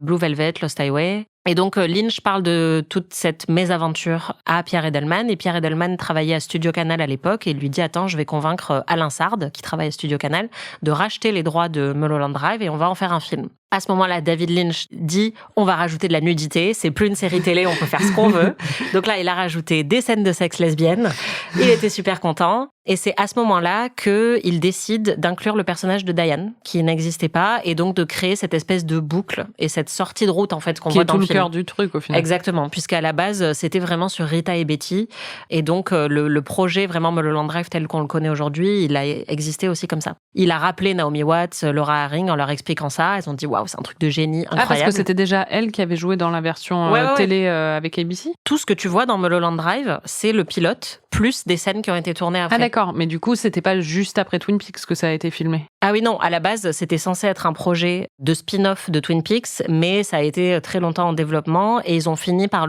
Blue Velvet, Lost Highway. Et donc, Lynch parle de toute cette mésaventure à Pierre Edelman. Et Pierre Edelman travaillait à Studio Canal à l'époque et lui dit « Attends, je vais convaincre Alain Sard, qui travaille à Studio Canal, de racheter les droits de Mulholland Drive et on va en faire un film. » À ce moment-là, David Lynch dit « On va rajouter de la nudité, c'est plus une série télé, on peut faire ce qu'on veut. » Donc là, il a rajouté des scènes de sexe lesbienne. Il était super content. Et c'est à ce moment-là qu'il décide d'inclure le personnage de Diane, qui n'existait pas, et donc de créer cette espèce de boucle et cette sortie de route en fait qu'on voit dans le film. Qui est tout le cœur du truc au final. Exactement, puisqu'à la base, c'était vraiment sur Rita et Betty. Et donc, le projet vraiment Mulholland Drive tel qu'on le connaît aujourd'hui, il a existé aussi comme ça. Il a rappelé Naomi Watts, Laura Harring en leur expliquant ça. Elles ont dit « Waouh, c'est un truc de génie, incroyable. » Ah, parce que c'était déjà elle qui avait joué dans la version télé avec ABC. Tout ce que tu vois dans Mulholland Drive, c'est le pilote, plus des scènes qui ont été tournées après. Ah d'accord, mais du coup, c'était pas juste après Twin Peaks que ça a été filmé. Ah oui, non, à la base, c'était censé être un projet de spin-off de Twin Peaks, mais ça a été très longtemps en développement et ils ont fini par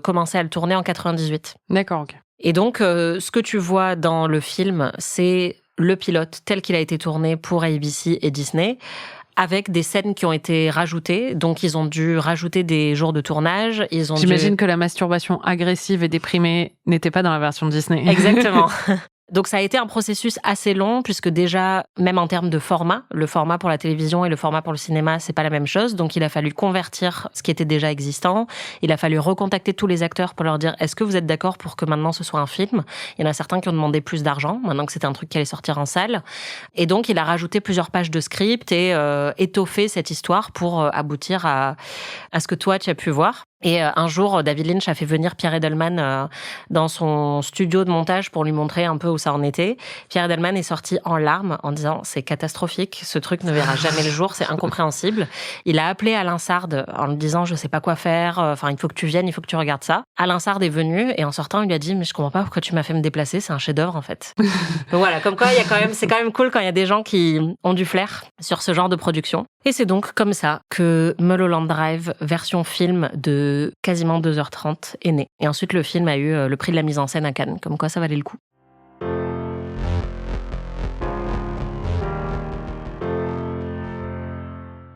commencer à le tourner en 98. D'accord, ok. Et donc, ce que tu vois dans le film, c'est le pilote tel qu'il a été tourné pour ABC et Disney, avec des scènes qui ont été rajoutées. Donc, ils ont dû rajouter des jours de tournage. J'imagine que la masturbation agressive et déprimée n'était pas dans la version Disney. Exactement. Donc ça a été un processus assez long puisque déjà, même en termes de format, le format pour la télévision et le format pour le cinéma, c'est pas la même chose. Donc il a fallu convertir ce qui était déjà existant. Il a fallu recontacter tous les acteurs pour leur dire est-ce que vous êtes d'accord pour que maintenant ce soit un film ? Il y en a certains qui ont demandé plus d'argent, maintenant que c'était un truc qui allait sortir en salle. Et donc il a rajouté plusieurs pages de script et étoffé cette histoire pour aboutir à ce que toi tu as pu voir. Et un jour, David Lynch a fait venir Pierre Edelman dans son studio de montage pour lui montrer un peu où ça en était. Pierre Edelman est sorti en larmes en disant « C'est catastrophique, ce truc ne verra jamais le jour, c'est incompréhensible. » Il a appelé Alain Sard en lui disant « Je sais pas quoi faire, il faut que tu viennes, il faut que tu regardes ça. » Alain Sard est venu et en sortant, il lui a dit « Mais je comprends pas pourquoi tu m'as fait me déplacer, c'est un chef-d'œuvre en fait. » Donc voilà, comme quoi c'est quand même cool quand il y a des gens qui ont du flair sur ce genre de production. Et c'est donc comme ça que Mulholland Drive, version film de quasiment 2h30, est né. Et ensuite, le film a eu le prix de la mise en scène à Cannes, comme quoi ça valait le coup.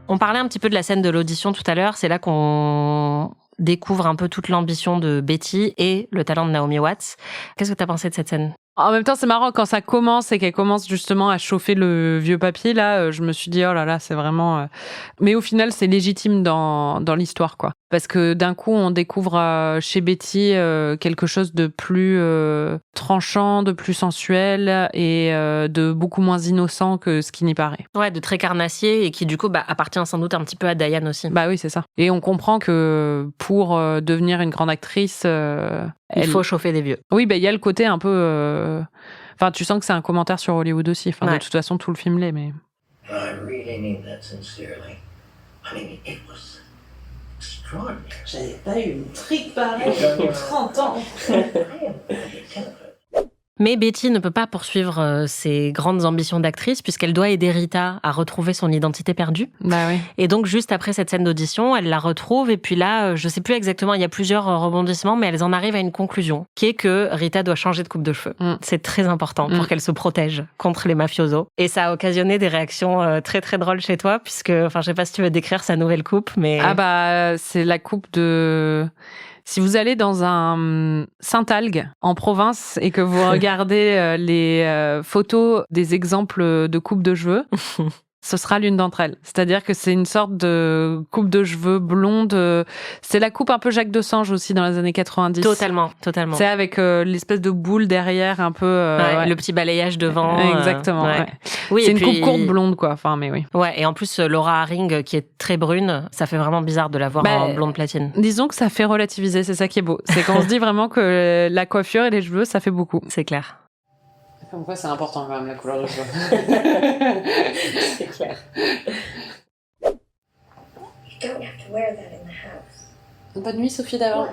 On parlait un petit peu de la scène de l'audition tout à l'heure, c'est là qu'on découvre un peu toute l'ambition de Betty et le talent de Naomi Watts. Qu'est-ce que t'as pensé de cette scène ? En même temps, c'est marrant quand ça commence et qu'elle commence justement à chauffer le vieux papy. Là, je me suis dit oh là là, c'est vraiment. Mais au final, c'est légitime dans l'histoire, quoi. Parce que d'un coup, on découvre chez Betty quelque chose de plus tranchant, de plus sensuel et de beaucoup moins innocent que ce qui n'y paraît. Ouais, de très carnassier et qui du coup appartient sans doute un petit peu à Diane aussi. Bah oui, c'est ça. Et on comprend que pour devenir une grande actrice, il faut chauffer des vieux. Oui, il y a le côté un peu. Enfin, tu sens que c'est un commentaire sur Hollywood aussi. Enfin, de toute façon, tout le film l'est, mais. I really mean that sincerely. I mean, it was extraordinary. J'avais pas eu une trique pareille depuis 30 ans. I am very temperate. Mais Betty ne peut pas poursuivre ses grandes ambitions d'actrice puisqu'elle doit aider Rita à retrouver son identité perdue. Bah oui. Et donc, juste après cette scène d'audition, elle la retrouve et puis là, je sais plus exactement, il y a plusieurs rebondissements, mais elles en arrivent à une conclusion qui est que Rita doit changer de coupe de cheveux. C'est très important pour qu'elle se protège contre les mafiosos. Et ça a occasionné des réactions très très drôles chez toi puisque, enfin, je sais pas si tu veux décrire sa nouvelle coupe, mais... Ah bah, c'est la coupe de... Si vous allez dans un Saint-Algue en province et que vous regardez les photos des exemples de coupe de cheveux, ce sera l'une d'entre elles. C'est-à-dire que c'est une sorte de coupe de cheveux blonde. C'est la coupe un peu Jacques Desange aussi dans les années 90. Totalement. C'est avec l'espèce de boule derrière un peu... le petit balayage devant. Exactement. Ouais. Oui, c'est une coupe courte blonde, quoi. Enfin, mais oui. Ouais, et en plus, Laura Haring, qui est très brune, ça fait vraiment bizarre de la voir en blonde platine. Disons que ça fait relativiser, c'est ça qui est beau. C'est qu'on se dit vraiment que la coiffure et les cheveux, ça fait beaucoup. C'est clair. Comme quoi, c'est important quand même, la couleur de cheveux. C'est clair. You don't have to wear that in the house. Bonne nuit, Sophie d'avant.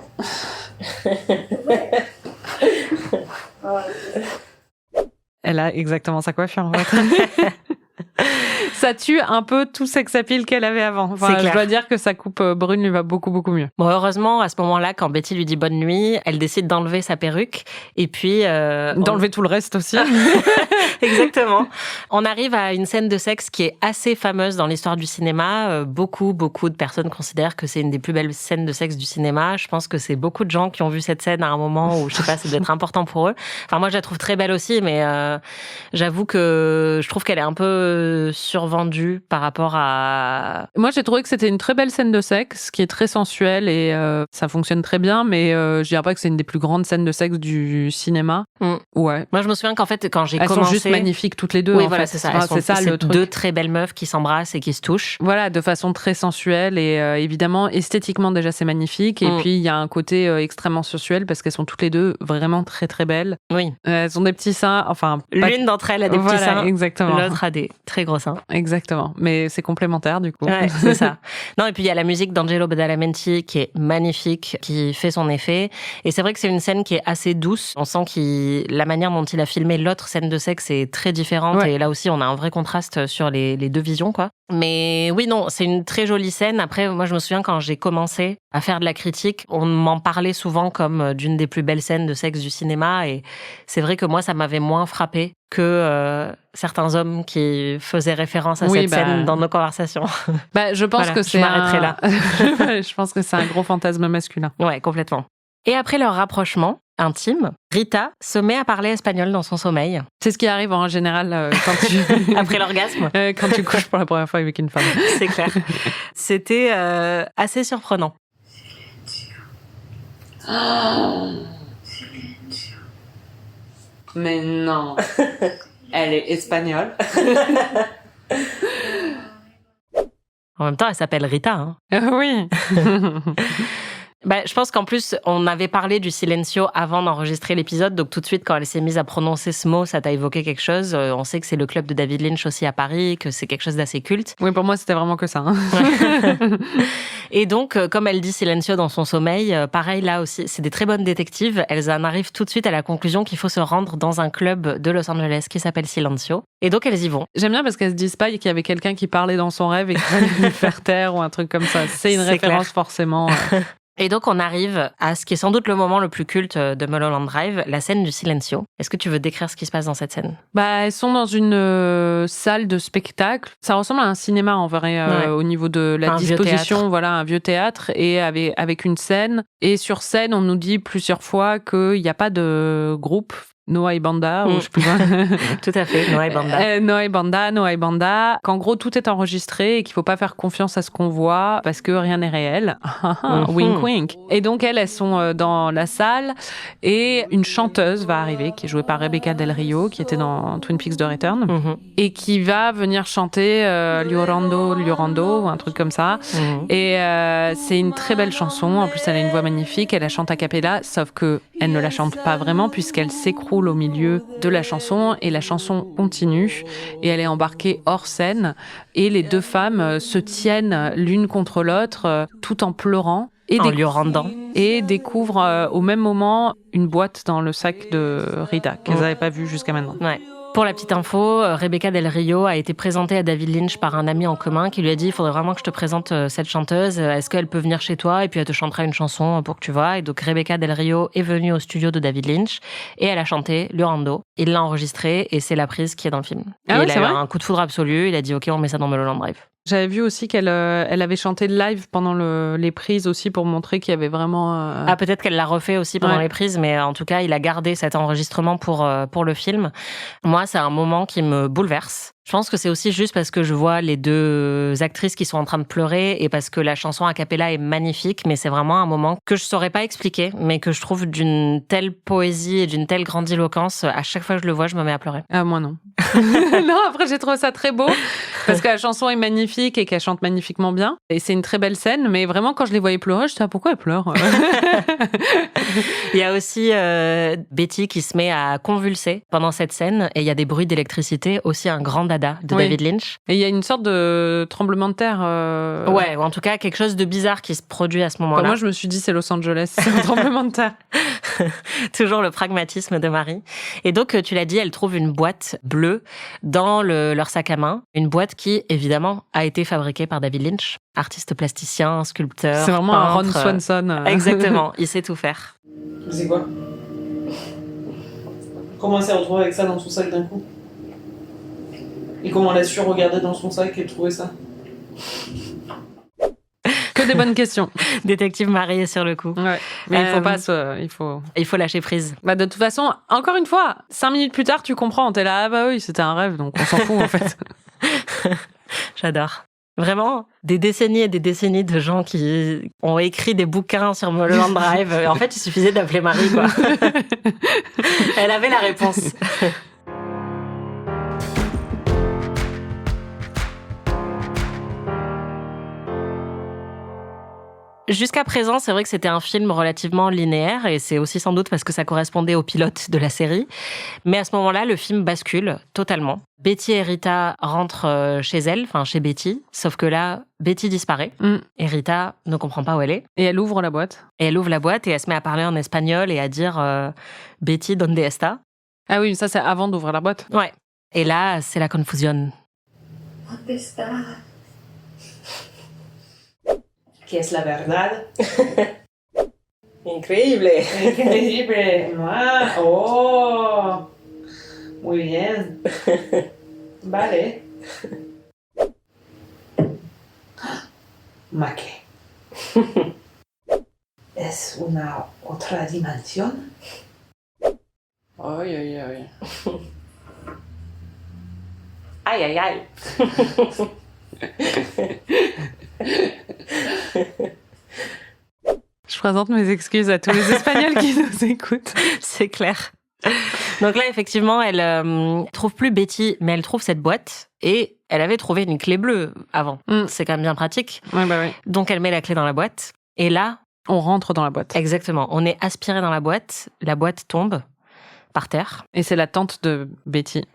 Elle a exactement sa coiffure, en fait. Ça tue un peu tout sex appeal qu'elle avait avant. Enfin, je dois dire que sa coupe brune lui va beaucoup, beaucoup mieux. Bon, heureusement, à ce moment-là, quand Betty lui dit bonne nuit, elle décide d'enlever sa perruque et puis... d'enlever tout le reste aussi. Exactement. On arrive à une scène de sexe qui est assez fameuse dans l'histoire du cinéma. Beaucoup de personnes considèrent que c'est une des plus belles scènes de sexe du cinéma. Je pense que c'est beaucoup de gens qui ont vu cette scène à un moment où, je sais pas, ça doit être important pour eux. Enfin, moi, je la trouve très belle aussi, mais j'avoue que je trouve qu'elle est un peu survendue par rapport à... Moi, j'ai trouvé que c'était une très belle scène de sexe, qui est très sensuelle et ça fonctionne très bien, mais je dirais pas que c'est une des plus grandes scènes de sexe du cinéma. Ouais. Moi, je me souviens qu'en fait, quand j'ai commencé... Elles sont juste magnifiques toutes les deux. Oui, en voilà, fait. c'est ça. C'est ça le truc. Deux très belles meufs qui s'embrassent et qui se touchent. Voilà, de façon très sensuelle et évidemment, esthétiquement déjà, c'est magnifique. Et puis, il y a un côté extrêmement sensuel parce qu'elles sont toutes les deux vraiment très, très belles. Oui. Elles ont des petits seins, enfin... L'une d'entre elles a des petits seins. Exactement. L'autre a des très gros seins. Exactement. Mais c'est complémentaire, du coup. Ouais, c'est ça. Non, et puis il y a la musique d'Angelo Badalamenti qui est magnifique, qui fait son effet. Et c'est vrai que c'est une scène qui est assez douce. On sent la manière dont il a filmé l'autre scène de sexe est très différente. Ouais. Et là aussi, on a un vrai contraste sur les deux visions, quoi. Mais oui, non, c'est une très jolie scène. Après, moi, je me souviens quand j'ai commencé à faire de la critique, on m'en parlait souvent comme d'une des plus belles scènes de sexe du cinéma. Et c'est vrai que moi, ça m'avait moins frappé que certains hommes qui faisaient référence à cette scène dans nos conversations. Je pense que c'est je m'arrêterai là. Je pense que c'est un gros fantasme masculin. Ouais, complètement. Et après leur rapprochement intime, Rita se met à parler espagnol dans son sommeil. C'est ce qui arrive en général quand tu... Après l'orgasme. Quand tu couches pour la première fois avec une femme. C'est clair. C'était assez surprenant. Mais non. Elle est espagnole. En même temps, elle s'appelle Rita. Hein. Oui. Je pense qu'en plus, on avait parlé du silencio avant d'enregistrer l'épisode, donc tout de suite, quand elle s'est mise à prononcer ce mot, ça t'a évoqué quelque chose. On sait que c'est le club de David Lynch aussi à Paris, que c'est quelque chose d'assez culte. Oui, pour moi, c'était vraiment que ça. Hein. Et donc, comme elle dit silencio dans son sommeil, pareil là aussi, c'est des très bonnes détectives. Elles en arrivent tout de suite à la conclusion qu'il faut se rendre dans un club de Los Angeles qui s'appelle Silencio. Et donc, elles y vont. J'aime bien parce qu'elles se disent pas qu'il y avait quelqu'un qui parlait dans son rêve et qui fallait lui faire taire ou un truc comme ça. C'est une référence forcément. Et donc, on arrive à ce qui est sans doute le moment le plus culte de Mulholland Drive, la scène du silencio. Est-ce que tu veux décrire ce qui se passe dans cette scène ? Elles sont dans une salle de spectacle. Ça ressemble à un cinéma, en vrai, au niveau de la disposition. Voilà, un vieux théâtre et avec une scène. Et sur scène, on nous dit plusieurs fois qu'il n'y a pas de groupe. Noah et Banda, ou je sais plus quoi. Tout à fait, Noah et Banda. Qu'en gros, tout est enregistré et qu'il faut pas faire confiance à ce qu'on voit parce que rien n'est réel. Wink, wink. Et donc, elles sont dans la salle et une chanteuse va arriver, qui est jouée par Rebecca Del Rio, qui était dans Twin Peaks The Return, et qui va venir chanter Llorando, ou un truc comme ça. Et c'est une très belle chanson. En plus, elle a une voix magnifique. Elle la chante a cappella, sauf que elle ne la chante pas vraiment puisqu'elle s'écroule au milieu de la chanson et la chanson continue et elle est embarquée hors scène et les deux femmes se tiennent l'une contre l'autre tout en pleurant et en lui rendant et découvrent au même moment une boîte dans le sac de Rita qu'elles n'avaient pas vue jusqu'à maintenant. Ouais. Pour la petite info, Rebecca Del Rio a été présentée à David Lynch par un ami en commun qui lui a dit « Il faudrait vraiment que je te présente cette chanteuse. Est-ce qu'elle peut venir chez toi ? Et puis elle te chantera une chanson pour que tu vois. » Et donc Rebecca Del Rio est venue au studio de David Lynch et elle a chanté Llorando. Il l'a enregistrée et c'est la prise qui est dans le film. Ah oui, il a eu un coup de foudre absolu. Il a dit « Ok, on met ça dans Mulholland Drive ». J'avais vu aussi qu'elle avait chanté live pendant les prises aussi pour montrer qu'il y avait vraiment... Ah, peut-être qu'elle l'a refait aussi pendant les prises, mais en tout cas, il a gardé cet enregistrement pour le film. Moi, c'est un moment qui me bouleverse. Je pense que c'est aussi juste parce que je vois les deux actrices qui sont en train de pleurer et parce que la chanson a cappella est magnifique, mais c'est vraiment un moment que je saurais pas expliquer, mais que je trouve d'une telle poésie et d'une telle grandiloquence. À chaque fois que je le vois, je me mets à pleurer. Ah, moi non. Non, après j'ai trouvé ça très beau parce que la chanson est magnifique et qu'elle chante magnifiquement bien. Et c'est une très belle scène, mais vraiment quand je les voyais pleurer, je me disais pourquoi elle pleure. Il y a aussi Betty qui se met à convulser pendant cette scène et il y a des bruits d'électricité, aussi un grand dada de David Lynch. Et il y a une sorte de tremblement de terre. Ouais, ou en tout cas quelque chose de bizarre qui se produit à ce moment-là. Moi je me suis dit c'est Los Angeles, c'est un tremblement de terre. Toujours le pragmatisme de Marie. Et donc tu l'as dit, elle trouve une boîte bleue dans leur sac à main. Une boîte qui évidemment a été fabriquée par David Lynch, artiste plasticien, sculpteur, c'est vraiment peintre. un Ron Swanson. Exactement, il sait tout faire. C'est quoi ? Comment elle s'est retrouvée avec ça dans son sac d'un coup ? Et comment elle a su regarder dans son sac et trouver ça ? Que des bonnes questions. Détective Marie est sur le coup. Ouais. Mais il faut lâcher prise. De toute façon, encore une fois, 5 minutes plus tard, tu comprends. T'es là, ah bah oui, c'était un rêve, donc on s'en fout en fait. J'adore. Vraiment, des décennies et des décennies de gens qui ont écrit des bouquins sur Mulholland Drive. En fait, il suffisait d'appeler Marie, quoi. Elle avait la réponse. Jusqu'à présent, c'est vrai que c'était un film relativement linéaire et c'est aussi sans doute parce que ça correspondait au pilote de la série. Mais à ce moment-là, le film bascule totalement. Betty et Rita rentrent chez elles, enfin chez Betty, sauf que là, Betty disparaît et Rita ne comprend pas où elle est. Et elle ouvre la boîte. Et elle se met à parler en espagnol et à dire Betty, ¿dónde está? Ah oui, ça c'est avant d'ouvrir la boîte. Ouais. Et là, c'est la confusion. ¿Dónde está? ¿Qué es la verdad? Increíble. Increíble. Ah, oh. Muy bien. Vale. Maque. ¿Es una otra dimensión? Ay, ay, ay. Aïe, aïe, aïe. Je présente mes excuses à tous les Espagnols qui nous écoutent. C'est clair. Donc là, effectivement, elle trouve plus Betty, mais elle trouve cette boîte. Et elle avait trouvé une clé bleue avant. C'est quand même bien pratique. Ouais, bah oui. Donc elle met la clé dans la boîte. Et là, On rentre dans la boîte. Exactement. On est aspiré dans la boîte tombe par terre. Et c'est la tante de Betty,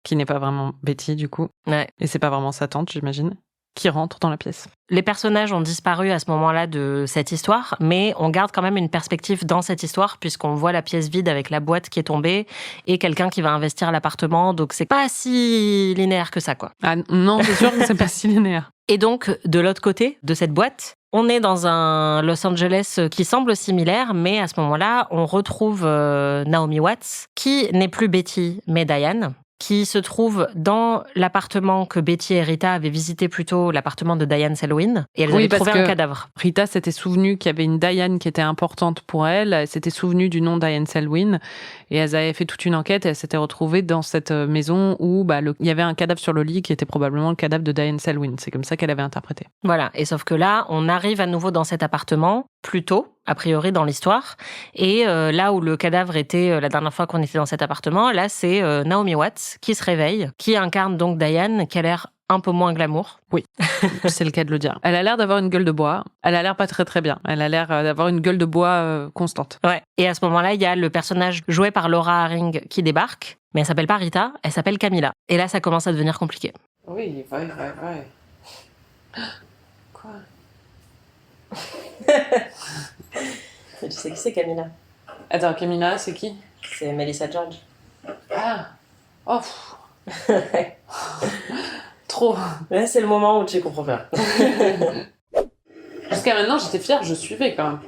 qui n'est pas vraiment Betty du coup. Ouais. Et c'est pas vraiment sa tante, j'imagine, qui rentre dans la pièce. Les personnages ont disparu à ce moment-là de cette histoire, mais on garde quand même une perspective dans cette histoire puisqu'on voit la pièce vide avec la boîte qui est tombée et quelqu'un qui va investir l'appartement. Donc c'est pas si linéaire que ça, quoi. Ah non, c'est sûr que c'est pas si linéaire. Et donc, de l'autre côté de cette boîte, on est dans un Los Angeles qui semble similaire, mais à ce moment-là, on retrouve Naomi Watts, qui n'est plus Betty, mais Diane, qui se trouve dans l'appartement que Betty et Rita avaient visité plus tôt, l'appartement de Diane Selwyn, et elles avaient trouvé un cadavre. Rita s'était souvenue qu'il y avait une Diane qui était importante pour elle, elle s'était souvenue du nom Diane Selwyn, et elles avaient fait toute une enquête, et elles s'étaient retrouvées dans cette maison où il y avait un cadavre sur le lit qui était probablement le cadavre de Diane Selwyn. C'est comme ça qu'elle avait interprété. Voilà, et sauf que là, on arrive à nouveau dans cet appartement, plus tôt, a priori dans l'histoire, et là où le cadavre était la dernière fois qu'on était dans cet appartement, là c'est Naomi Watts qui se réveille, qui incarne donc Diane, qui a l'air un peu moins glamour. Oui, c'est le cas de le dire. Elle a l'air d'avoir une gueule de bois. Elle a l'air pas très très bien. Elle a l'air d'avoir une gueule de bois constante. Ouais. Et à ce moment-là, il y a le personnage joué par Laura Harring qui débarque, mais elle s'appelle pas Rita, elle s'appelle Camilla. Et là, ça commence à devenir compliqué. Oui, ouais. Quoi? Tu sais qui c'est Camilla? Attends, Camilla, c'est qui? C'est Melissa George. Ah. Oh. Trop. Ouais, c'est le moment où tu comprends pas. Jusqu'à maintenant, j'étais fière, je suivais quand même.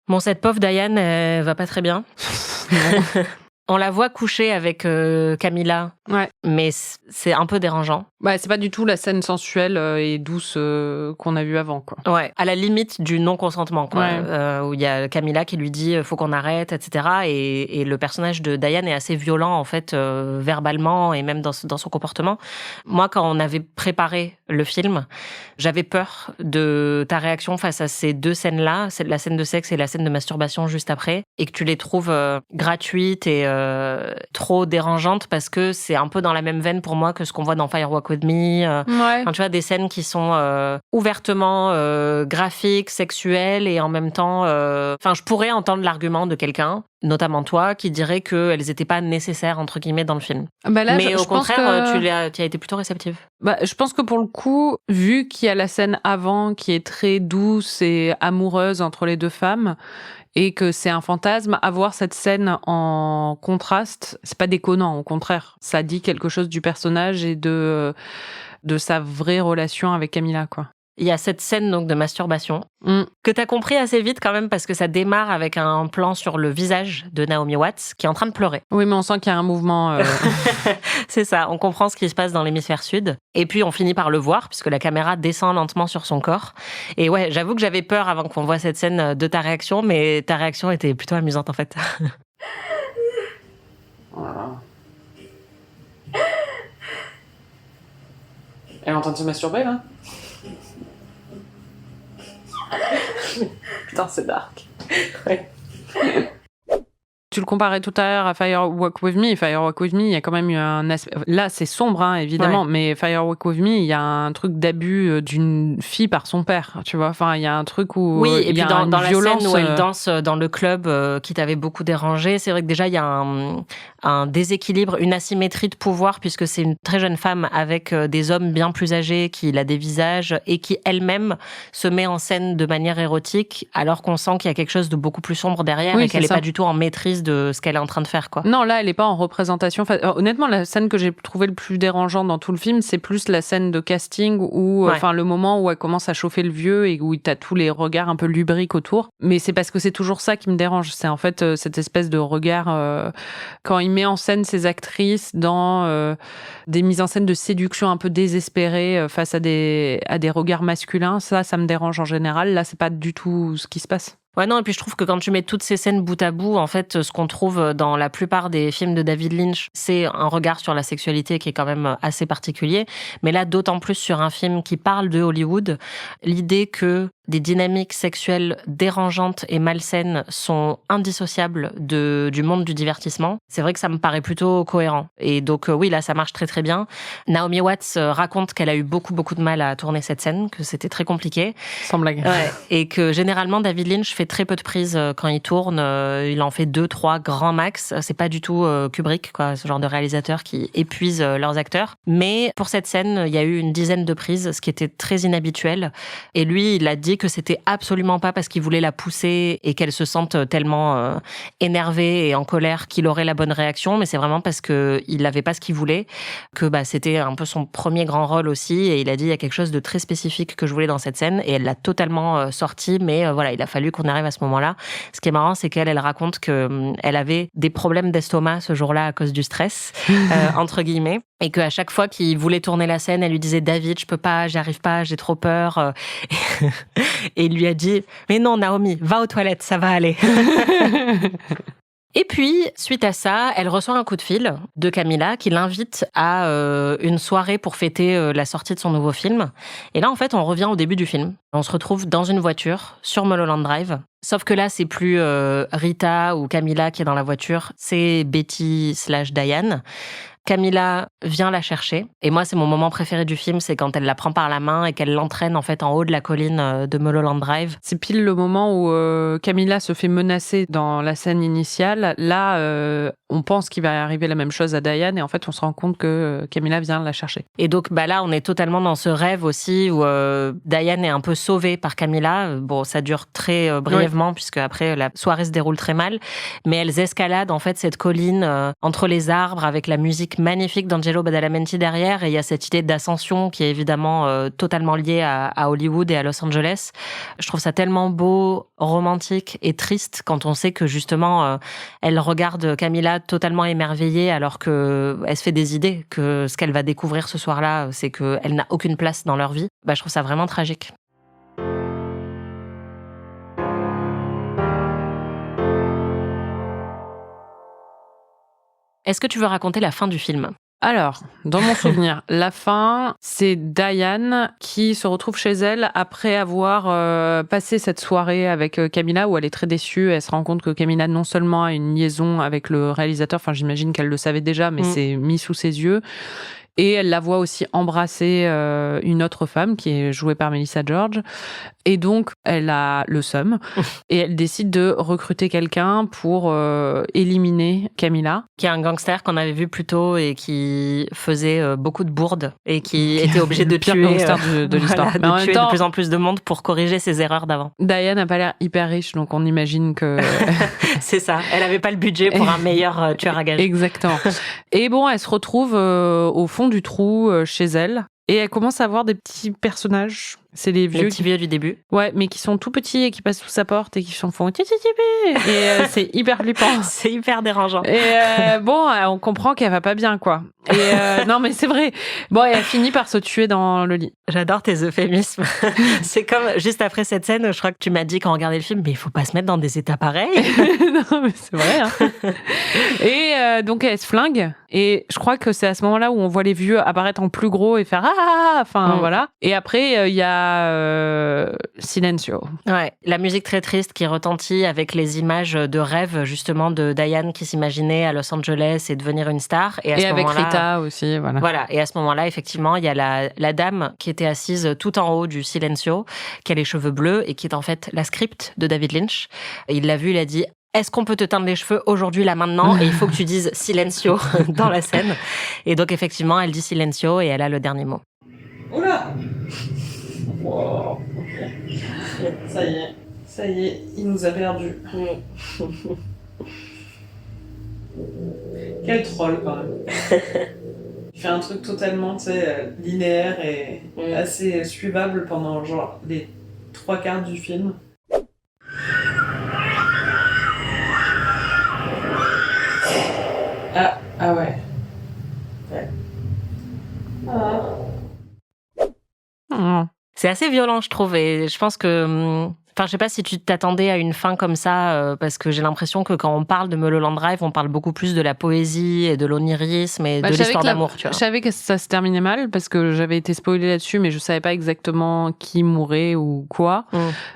Bon, cette pauvre Diane, elle va pas très bien. On la voit coucher avec Camilla, ouais. Mais c'est un peu dérangeant. Bah, c'est pas du tout la scène sensuelle et douce qu'on a vue avant, quoi. Ouais, à la limite du non-consentement, quoi. Ouais. Où il y a Camilla qui lui dit faut qu'on arrête, etc. Et le personnage de Diane est assez violent, en fait, verbalement et même dans son comportement. Moi, quand on avait préparé le film, j'avais peur de ta réaction face à ces deux scènes-là, c'est la scène de sexe et la scène de masturbation juste après, et que tu les trouves gratuites et trop dérangeantes parce que c'est un peu dans la même veine pour moi que ce qu'on voit dans Firewalk With Me. Ouais. Enfin, tu vois, des scènes qui sont ouvertement graphiques, sexuelles et en même temps... Enfin, je pourrais entendre l'argument de quelqu'un, notamment toi, qui dirait qu'elles n'étaient pas nécessaires, entre guillemets, dans le film. Bah là, mais je au contraire, pense que... tu as été plutôt réceptive. Bah, je pense que pour le coup, vu qu'il y a la scène avant qui est très douce et amoureuse entre les deux femmes, et que c'est un fantasme, avoir cette scène en contraste, c'est pas déconnant, au contraire. Ça dit quelque chose du personnage et de sa vraie relation avec Camilla, quoi. Il y a cette scène donc de masturbation que t'as compris assez vite quand même parce que ça démarre avec un plan sur le visage de Naomi Watts qui est en train de pleurer. Oui, mais on sent qu'il y a un mouvement... C'est ça, on comprend ce qui se passe dans l'hémisphère sud. Et puis on finit par le voir puisque la caméra descend lentement sur son corps. Et ouais, j'avoue que j'avais peur avant qu'on voit cette scène de ta réaction, mais ta réaction était plutôt amusante en fait. Voilà. Elle est en train de se masturber là? Putain, c'est dark. Ouais. Tu le comparais tout à l'heure à Firewalk With Me. Firewalk With Me, il y a quand même eu un aspect... Là, c'est sombre, hein, évidemment, mais Firewalk With Me, il y a un truc d'abus d'une fille par son père, tu vois. Enfin, il y a un truc où... Oui, et puis dans la violence, scène où elle danse dans le club qui t'avait beaucoup dérangé, c'est vrai que déjà, il y a un déséquilibre, une asymétrie de pouvoir, puisque c'est une très jeune femme avec des hommes bien plus âgés qui la dévisagent et qui elle-même se met en scène de manière érotique, alors qu'on sent qu'il y a quelque chose de beaucoup plus sombre derrière et qu'elle n'est pas du tout en maîtrise de ce qu'elle est en train de faire, quoi. Non, là, elle est pas en représentation. Honnêtement, la scène que j'ai trouvée le plus dérangeante dans tout le film, c'est plus la scène de casting où, enfin, le moment où elle commence à chauffer le vieux et où t'as tous les regards un peu lubriques autour. Mais c'est parce que c'est toujours ça qui me dérange. C'est en fait cette espèce de regard quand il met en scène ses actrices dans des mises en scène de séduction un peu désespérées face à des regards masculins. Ça me dérange en général. Là, c'est pas du tout ce qui se passe. Ouais, non, et puis je trouve que quand tu mets toutes ces scènes bout à bout, en fait, ce qu'on trouve dans la plupart des films de David Lynch, c'est un regard sur la sexualité qui est quand même assez particulier. Mais là, d'autant plus sur un film qui parle de Hollywood, l'idée que des dynamiques sexuelles dérangeantes et malsaines sont indissociables du monde du divertissement, c'est vrai que ça me paraît plutôt cohérent. Et donc oui, là, ça marche très très bien. Naomi Watts raconte qu'elle a eu beaucoup de mal à tourner cette scène, que c'était très compliqué. Sans blague. Ouais, et que généralement, David Lynch fait très peu de prises quand il tourne. Il en fait 2-3 grands max. C'est pas du tout Kubrick, quoi, ce genre de réalisateur qui épuise leurs acteurs. Mais pour cette scène, il y a eu une dizaine de prises, ce qui était très inhabituel. Et lui, il a dit que c'était absolument pas parce qu'il voulait la pousser et qu'elle se sente tellement énervée et en colère qu'il aurait la bonne réaction, mais c'est vraiment parce que il n'avait pas ce qu'il voulait, que c'était un peu son premier grand rôle aussi. Et il a dit, il y a quelque chose de très spécifique que je voulais dans cette scène, et elle l'a totalement sorti, mais voilà, il a fallu qu'on arrive à ce moment-là. Ce qui est marrant, c'est qu'elle raconte que elle avait des problèmes d'estomac ce jour-là à cause du stress, entre guillemets, et qu'à chaque fois qu'il voulait tourner la scène, elle lui disait, David, je peux pas, j'y arrive pas, j'ai trop peur. Et il lui a dit, mais non, Naomi, va aux toilettes, ça va aller. Et puis, suite à ça, elle reçoit un coup de fil de Camilla qui l'invite à une soirée pour fêter la sortie de son nouveau film. Et là, en fait, on revient au début du film. On se retrouve dans une voiture sur Mulholland Drive. Sauf que là, c'est plus Rita ou Camilla qui est dans la voiture, c'est Betty/Diane. Camilla vient la chercher. Et moi, c'est mon moment préféré du film, c'est quand elle la prend par la main et qu'elle l'entraîne en fait en haut de la colline de Mulholland Drive. C'est pile le moment où Camilla se fait menacer dans la scène initiale. Là, on pense qu'il va arriver la même chose à Diane et en fait, on se rend compte que Camilla vient la chercher. Et donc, là, on est totalement dans ce rêve aussi où Diane est un peu sauvée par Camilla. Bon, ça dure très brièvement puisque après la soirée se déroule très mal. Mais elles escaladent en fait cette colline entre les arbres avec la musique magnifique d'Angelo Badalamenti derrière, et il y a cette idée d'ascension qui est évidemment totalement liée à Hollywood et à Los Angeles. Je trouve ça tellement beau, romantique et triste quand on sait que justement elle regarde Camilla totalement émerveillée alors que elle se fait des idées que ce qu'elle va découvrir ce soir-là, c'est qu'elle n'a aucune place dans leur vie. Je trouve ça vraiment tragique. Est-ce que tu veux raconter la fin du film ? Alors, dans mon souvenir, la fin, c'est Diane qui se retrouve chez elle après avoir passé cette soirée avec Camilla où elle est très déçue. Elle se rend compte que Camilla non seulement a une liaison avec le réalisateur, enfin j'imagine qu'elle le savait déjà, mais c'est mis sous ses yeux. Et elle la voit aussi embrasser une autre femme qui est jouée par Melissa George. Et donc, elle a le seum. Et elle décide de recruter quelqu'un pour éliminer Camilla. Qui est un gangster qu'on avait vu plus tôt et qui faisait beaucoup de bourdes et qui était obligé de tuer, gangster de l'histoire. Voilà, de tuer de plus en plus de monde pour corriger ses erreurs d'avant. Diane n'a pas l'air hyper riche, donc on imagine que... C'est ça. Elle n'avait pas le budget pour un meilleur tueur à gages. Exactement. Et bon, elle se retrouve au fond du trou chez elle. Et elle commence à voir des petits personnages. C'est les vieux. Les petits vieux du début. Ouais, mais qui sont tout petits et qui passent sous sa porte et qui s'en font. Et c'est hyper flippant. C'est hyper dérangeant. Et bon, on comprend qu'elle va pas bien, quoi. Et non, mais c'est vrai. Bon, et elle finit par se tuer dans le lit. J'adore tes euphémismes. C'est comme juste après cette scène, je crois que tu m'as dit quand on regardait le film, mais il faut pas se mettre dans des états pareils. Non, mais c'est vrai. Hein. Et donc elle se flingue. Et je crois que c'est à ce moment-là où on voit les vieux apparaître en plus gros et faire enfin voilà. Et après il y a Silencio. Ouais, la musique très triste qui retentit avec les images de rêve justement de Diane qui s'imaginait à Los Angeles et devenir une star. Et avec Rita aussi, voilà. Voilà, et à ce moment-là, effectivement, il y a la dame qui était assise tout en haut du Silencio, qui a les cheveux bleus et qui est en fait la script de David Lynch. Et il l'a vu, il a dit... Est-ce qu'on peut te teindre les cheveux aujourd'hui, là, maintenant ? Et il faut que tu dises Silencio dans la scène. Et donc, effectivement, elle dit Silencio et elle a le dernier mot. Oula ! Wow. Ça y est, il nous a perdus. Quel troll, quand même. Il fait un truc totalement, linéaire et assez suivable pendant, genre, les 3/4 du film. Ah ouais. C'est assez violent, je trouve, et je pense que... Enfin, je sais pas si tu t'attendais à une fin comme ça, parce que j'ai l'impression que quand on parle de Mulholland Drive, on parle beaucoup plus de la poésie et de l'onirisme et de l'histoire d'amour, tu vois. Je savais que ça se terminait mal parce que j'avais été spoilée là-dessus, mais je savais pas exactement qui mourait ou quoi.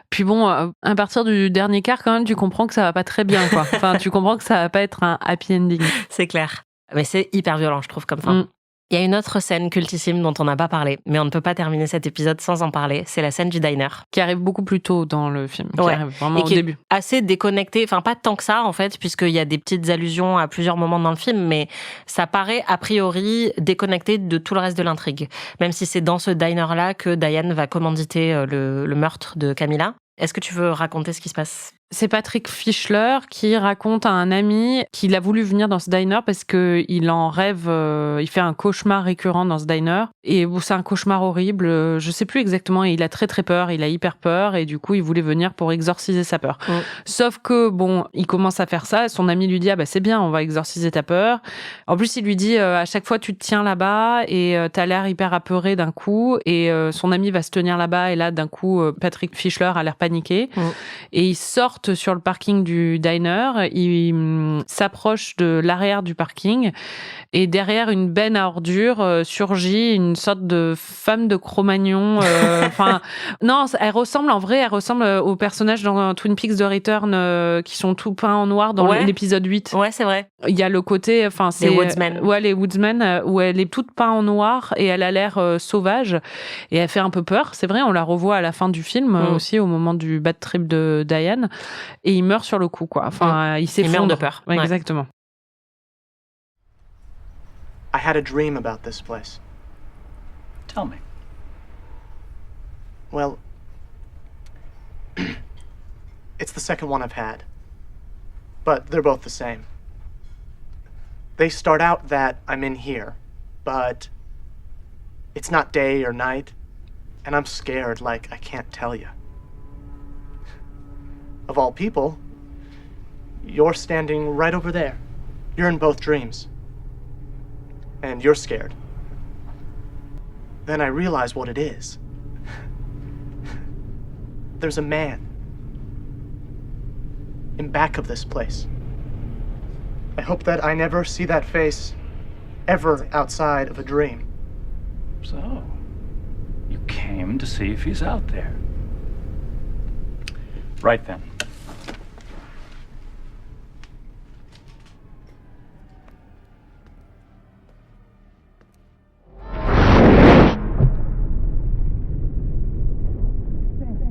Puis bon, à partir du dernier quart, quand même, tu comprends que ça va pas très bien, quoi. Enfin, tu comprends que ça va pas être un happy ending. C'est clair. Mais c'est hyper violent, je trouve, comme fin. Il y a une autre scène cultissime dont on n'a pas parlé, mais on ne peut pas terminer cet épisode sans en parler. C'est la scène du diner. Qui arrive beaucoup plus tôt dans le film. Qui arrive vraiment au début. Assez déconnecté, enfin pas tant que ça en fait, puisqu'il y a des petites allusions à plusieurs moments dans le film, mais ça paraît a priori déconnecté de tout le reste de l'intrigue. Même si c'est dans ce diner-là que Diane va commanditer le meurtre de Camilla. Est-ce que tu veux raconter ce qui se passe ? C'est Patrick Fischler qui raconte à un ami qu'il a voulu venir dans ce diner parce qu'il en rêve, il fait un cauchemar récurrent dans ce diner. Et c'est un cauchemar horrible, je sais plus exactement, et il a très très peur, il a hyper peur, et du coup il voulait venir pour exorciser sa peur. Sauf que, bon, il commence à faire ça, son ami lui dit « Ah bah c'est bien, on va exorciser ta peur ». En plus il lui dit « À chaque fois tu te tiens là-bas et t'as l'air hyper apeuré d'un coup ». Et son ami va se tenir là-bas, et là d'un coup Patrick Fischler a l'air paniqué. Et ils sortent sur le parking du diner, il s'approche de l'arrière du parking et derrière une benne à ordures surgit une sorte de femme de Cro-Magnon. Enfin, non, elle ressemble au personnage dans Twin Peaks The Return qui sont tout peints en noir dans l'épisode 8. Ouais, c'est vrai. Il y a le côté, enfin, c'est les Woodsmen. Ouais, les Woodsmen où elle est toute peinte en noir et elle a l'air sauvage et elle fait un peu peur. C'est vrai, on la revoit à la fin du film aussi au moment du bad trip de Diane. Et il meurt sur le coup, quoi. Enfin, il s'effondre. Il meurt de peur. Ouais, exactement. I had a dream about this place. Tell me. Well, it's the second one I've had. But they're both the same. They start out that I'm in here, but it's not day or night, and I'm scared like I can't tell you. Of all people, you're standing right over there. You're in both dreams. And you're scared. Then I realize what it is. There's a man in back of this place. I hope that I never see that face ever outside of a dream. So, you came to see if he's out there. Right then.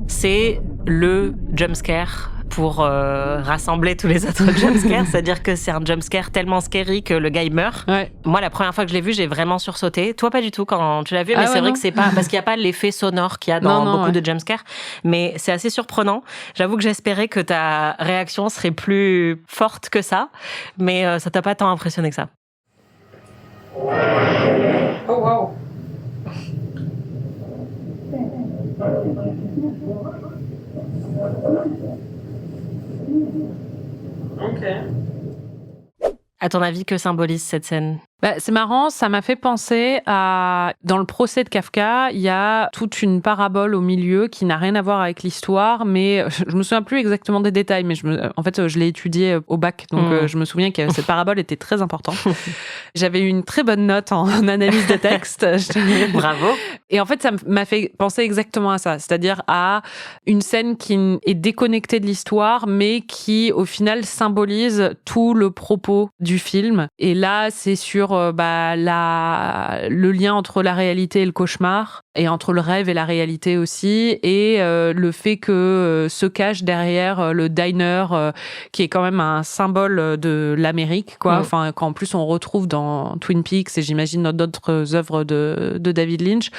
C'est le jumpscare pour rassembler tous les autres jumpscares, c'est-à-dire que c'est un jumpscare tellement scary que le gars il meurt. Ouais. Moi, la première fois que je l'ai vu, j'ai vraiment sursauté. Toi, pas du tout quand tu l'as vu, mais c'est vrai que c'est pas parce qu'il y a pas l'effet sonore qu'il y a dans beaucoup de jumpscares, mais c'est assez surprenant. J'avoue que j'espérais que ta réaction serait plus forte que ça, mais ça t'a pas tant impressionné que ça. Oh wow. Ok. À ton avis, que symbolise cette scène ? C'est marrant, ça m'a fait penser à... Dans le procès de Kafka, il y a toute une parabole au milieu qui n'a rien à voir avec l'histoire, mais je me souviens plus exactement des détails, mais en fait, je l'ai étudié au bac, donc je me souviens que cette parabole était très importante. J'avais eu une très bonne note en analyse de texte. Bravo. Et en fait, ça m'a fait penser exactement à ça, c'est-à-dire à une scène qui est déconnectée de l'histoire, mais qui, au final, symbolise tout le propos du film. Et là, c'est sur le lien entre la réalité et le cauchemar, et entre le rêve et la réalité aussi, et le fait que se cache derrière le diner, qui est quand même un symbole de l'Amérique, quoi. Enfin, qu'en plus on retrouve dans Twin Peaks et j'imagine dans d'autres œuvres de David Lynch.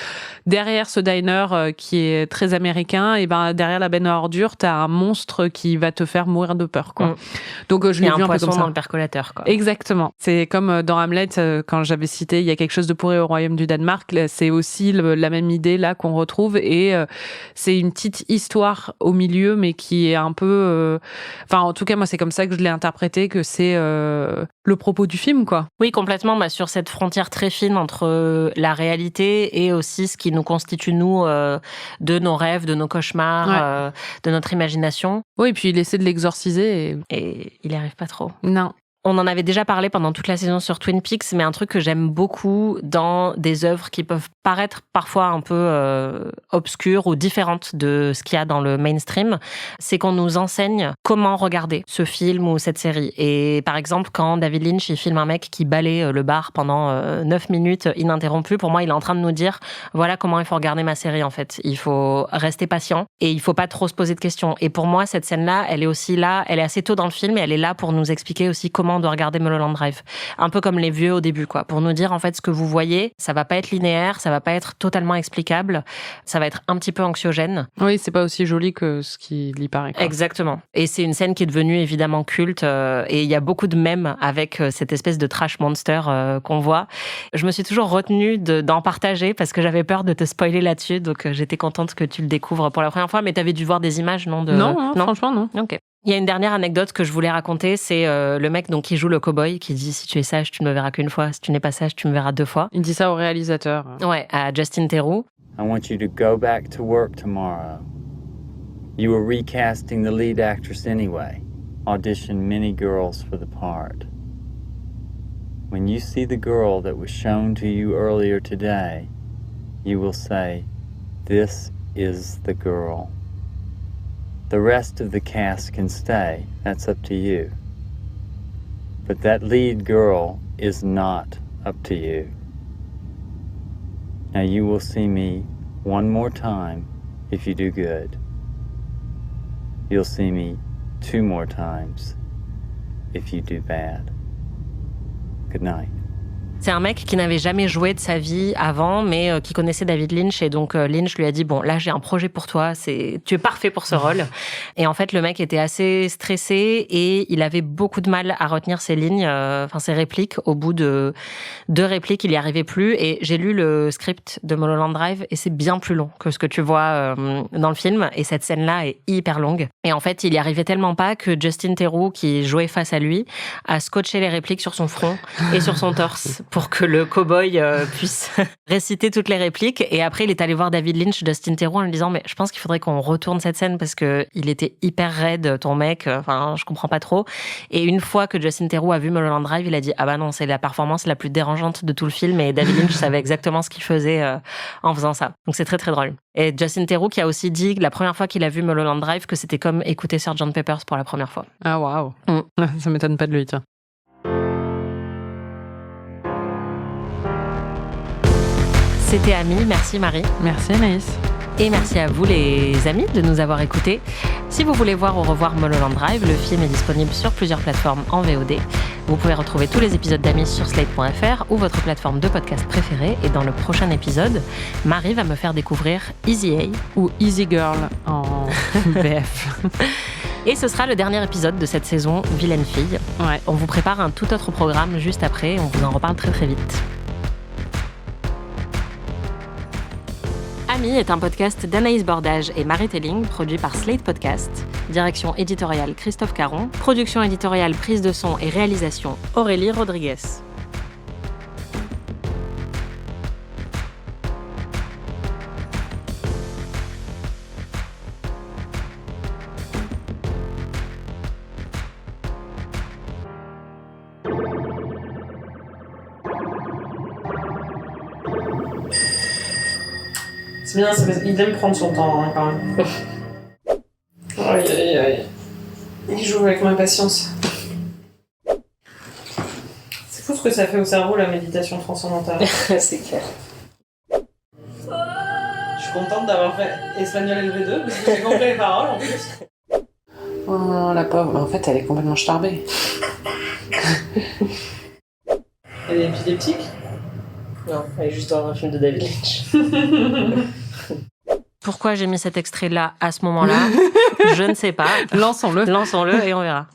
Derrière ce diner qui est très américain, et derrière la benne à ordures, t'as un monstre qui va te faire mourir de peur, quoi. Donc je l'ai vu un peu poisson comme ça. dans le percolateur, quoi. Exactement. C'est comme dans Hamlet, quand j'avais cité il y a quelque chose de pourri au royaume du Danemark, c'est aussi la même idée là qu'on retrouve, et c'est une petite histoire au milieu, mais qui est un peu... Enfin, en tout cas, moi, c'est comme ça que je l'ai interprété, que c'est le propos du film, quoi. Oui, complètement, sur cette frontière très fine entre la réalité et aussi ce qui nous constitue, nous, de nos rêves, de nos cauchemars, de notre imagination. Oui, et puis il essaie de l'exorciser. Et il n'y arrive pas trop. Non. On en avait déjà parlé pendant toute la saison sur Twin Peaks, mais un truc que j'aime beaucoup dans des œuvres qui peuvent paraître parfois un peu obscures ou différentes de ce qu'il y a dans le mainstream, c'est qu'on nous enseigne comment regarder ce film ou cette série. Et par exemple, quand David Lynch il filme un mec qui balaye le bar pendant 9 minutes ininterrompues, pour moi, il est en train de nous dire voilà comment il faut regarder ma série en fait. Il faut rester patient et il faut pas trop se poser de questions. Et pour moi, cette scène-là, elle est aussi là, elle est assez tôt dans le film et elle est là pour nous expliquer aussi comment on doit regarder Mulholland Drive. Un peu comme les vieux au début, quoi. Pour nous dire, en fait, ce que vous voyez, ça va pas être linéaire, ça va pas être totalement explicable, ça va être un petit peu anxiogène. Oui, c'est pas aussi joli que ce qu'il y paraît, quoi. Exactement. Et c'est une scène qui est devenue évidemment culte, et il y a beaucoup de mèmes avec cette espèce de trash monster qu'on voit. Je me suis toujours retenue d'en partager parce que j'avais peur de te spoiler là-dessus, donc j'étais contente que tu le découvres pour la première fois, mais t'avais dû voir des images, non? Non, franchement, non. Ok. Il y a une dernière anecdote que je voulais raconter, c'est le mec donc qui joue le cow-boy qui dit si tu es sage, tu ne me verras qu'une fois, si tu n'es pas sage, tu me verras 2 fois. Il dit ça au réalisateur. Ouais, à Justin Theroux. I want you to go back to work tomorrow. You were recasting the lead actress anyway. Auditioned many girls for the part. When you see the girl that was shown to you earlier today, you will say, "This is the girl." The rest of the cast can stay, that's up to you. But that lead girl is not up to you. Now you will see me one more time if you do good. You'll see me 2 more times if you do bad. Good night. C'est un mec qui n'avait jamais joué de sa vie avant, mais qui connaissait David Lynch. Et donc, Lynch lui a dit, bon, là, j'ai un projet pour toi. Tu es parfait pour ce rôle. Et en fait, le mec était assez stressé et il avait beaucoup de mal à retenir ses lignes, ses répliques. Au bout de 2 répliques, il n'y arrivait plus. Et j'ai lu le script de Mulholland Drive et c'est bien plus long que ce que tu vois dans le film. Et cette scène-là est hyper longue. Et en fait, il y arrivait tellement pas que Justin Theroux, qui jouait face à lui, a scotché les répliques sur son front et sur son torse pour que le cow-boy puisse réciter toutes les répliques. Et après, il est allé voir David Lynch, Justin Theroux, en lui disant « Mais je pense qu'il faudrait qu'on retourne cette scène parce que il était hyper raide, ton mec. Je comprends pas trop. » Et une fois que Justin Theroux a vu Mulholland Drive, il a dit « Ah bah non, c'est la performance la plus dérangeante de tout le film. » Et David Lynch savait exactement ce qu'il faisait en faisant ça. Donc c'est très très drôle. Et Justin Theroux qui a aussi dit la première fois qu'il a vu Mulholland Drive que c'était comme écouter Sgt Pepper's pour la première fois. Ah waouh. Ça m'étonne pas de lui, tiens. C'était Ami, merci Marie. Merci Anaïs. Et merci à vous les amis de nous avoir écoutés. Si vous voulez voir ou revoir Mulholland Drive, le film est disponible sur plusieurs plateformes en VOD. Vous pouvez retrouver tous les épisodes d'Amis sur slate.fr ou votre plateforme de podcast préférée. Et dans le prochain épisode, Marie va me faire découvrir Easy A ou Easy Girl en VF. Et ce sera le dernier épisode de cette saison Vilaine Fille. Ouais. On vous prépare un tout autre programme juste après. On vous en reparle très très vite. Ami est un podcast d'Anaïs Bordage et Marie Telling, produit par Slate Podcast. Direction éditoriale Christophe Caron. Production éditoriale, prise de son et réalisation Aurélie Rodriguez. C'est bien, il aime prendre son temps quand même. Aïe aïe aïe. Il joue avec ma patience. C'est fou ce que ça fait au cerveau la méditation transcendantale. C'est clair. Je suis contente d'avoir fait espagnol LV2 parce que j'ai compris les paroles en plus. Oh la pauvre, en fait elle est complètement starbée. Elle est épileptique ? Non, elle est juste dans un film de David Lynch. Pourquoi j'ai mis cet extrait-là à ce moment-là ? Je ne sais pas. Lançons-le Et on verra.